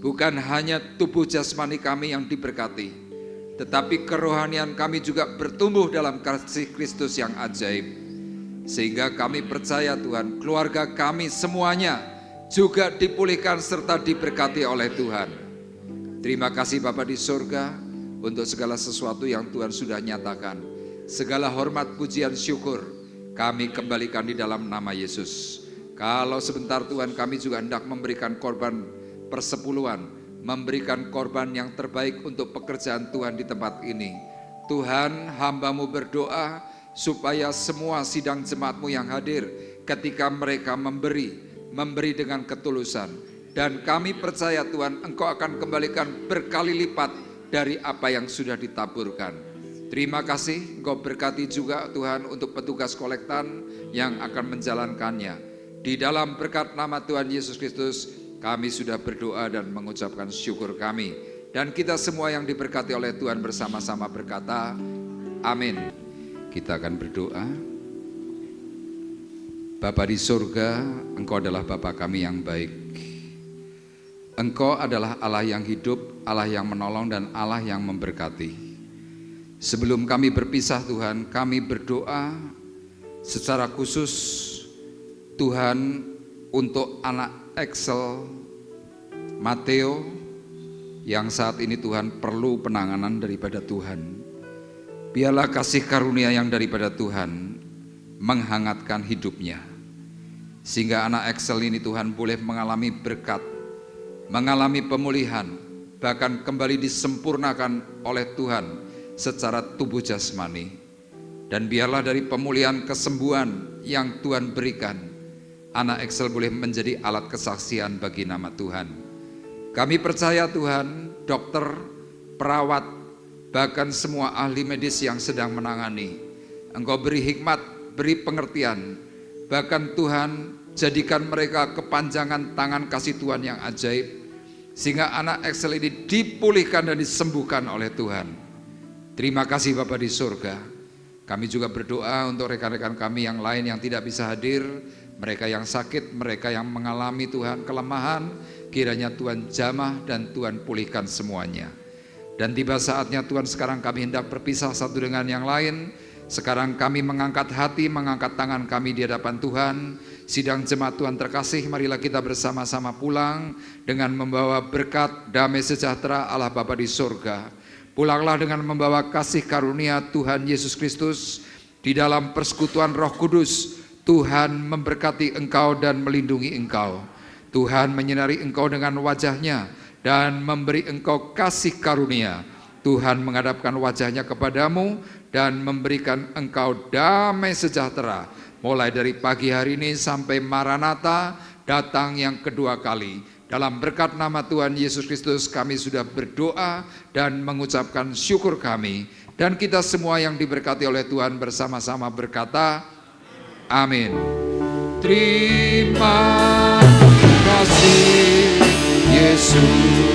Speaker 3: Bukan hanya tubuh jasmani kami yang diberkati, tetapi kerohanian kami juga bertumbuh dalam kasih Kristus yang ajaib. Sehingga kami percaya Tuhan, keluarga kami semuanya juga dipulihkan serta diberkati oleh Tuhan. Terima kasih Bapa di surga untuk segala sesuatu yang Tuhan sudah nyatakan. Segala hormat, pujian, syukur kami kembalikan di dalam nama Yesus. Kalau sebentar Tuhan, kami juga hendak memberikan korban persepuluhan, memberikan korban yang terbaik untuk pekerjaan Tuhan di tempat ini. Tuhan, hamba-Mu berdoa supaya semua sidang jemaat-Mu yang hadir ketika mereka memberi dengan ketulusan. Dan kami percaya Tuhan, Engkau akan kembalikan berkali lipat dari apa yang sudah ditaburkan. Terima kasih, Engkau berkati juga Tuhan untuk petugas kolektan yang akan menjalankannya. Di dalam berkat nama Tuhan Yesus Kristus, kami sudah berdoa dan mengucapkan syukur kami. Dan kita semua yang diberkati oleh Tuhan bersama-sama berkata, amin. Kita akan berdoa. Bapa di surga, Engkau adalah Bapa kami yang baik. Engkau adalah Allah yang hidup, Allah yang menolong, dan Allah yang memberkati. Sebelum kami berpisah Tuhan, kami berdoa secara khusus Tuhan untuk anak Excel, Mateo, yang saat ini Tuhan perlu penanganan daripada Tuhan. Biarlah kasih karunia yang daripada Tuhan menghangatkan hidupnya. Sehingga anak Excel ini Tuhan boleh mengalami berkat, mengalami pemulihan, bahkan kembali disempurnakan oleh Tuhan secara tubuh jasmani. Dan biarlah dari pemulihan kesembuhan yang Tuhan berikan, anak Excel boleh menjadi alat kesaksian bagi nama Tuhan. Kami percaya Tuhan, dokter, perawat, bahkan semua ahli medis yang sedang menangani, Engkau beri hikmat, beri pengertian, bahkan Tuhan jadikan mereka kepanjangan tangan kasih Tuhan yang ajaib, sehingga anak Excel ini dipulihkan dan disembuhkan oleh Tuhan. Terima kasih Bapa di surga. Kami juga berdoa untuk rekan-rekan kami yang lain yang tidak bisa hadir, mereka yang sakit, mereka yang mengalami Tuhan kelemahan, kiranya Tuhan jamah dan Tuhan pulihkan semuanya. Dan tiba saatnya Tuhan, sekarang kami hendak berpisah satu dengan yang lain. Sekarang kami mengangkat hati, mengangkat tangan kami di hadapan Tuhan. Sidang jemaat Tuhan terkasih, marilah kita bersama-sama pulang dengan membawa berkat, damai sejahtera Allah Bapa di surga. Pulanglah dengan membawa kasih karunia Tuhan Yesus Kristus. Di dalam persekutuan Roh Kudus, Tuhan memberkati engkau dan melindungi engkau. Tuhan menyinari engkau dengan wajah-Nya dan memberi engkau kasih karunia. Tuhan menghadapkan wajah-Nya kepadamu dan memberikan engkau damai sejahtera. Mulai dari pagi hari ini sampai Maranatha datang yang kedua kali. Dalam berkat nama Tuhan Yesus Kristus kami sudah berdoa dan mengucapkan syukur kami. Dan kita semua yang diberkati oleh Tuhan bersama-sama berkata, amin. Terima kasih Yesus.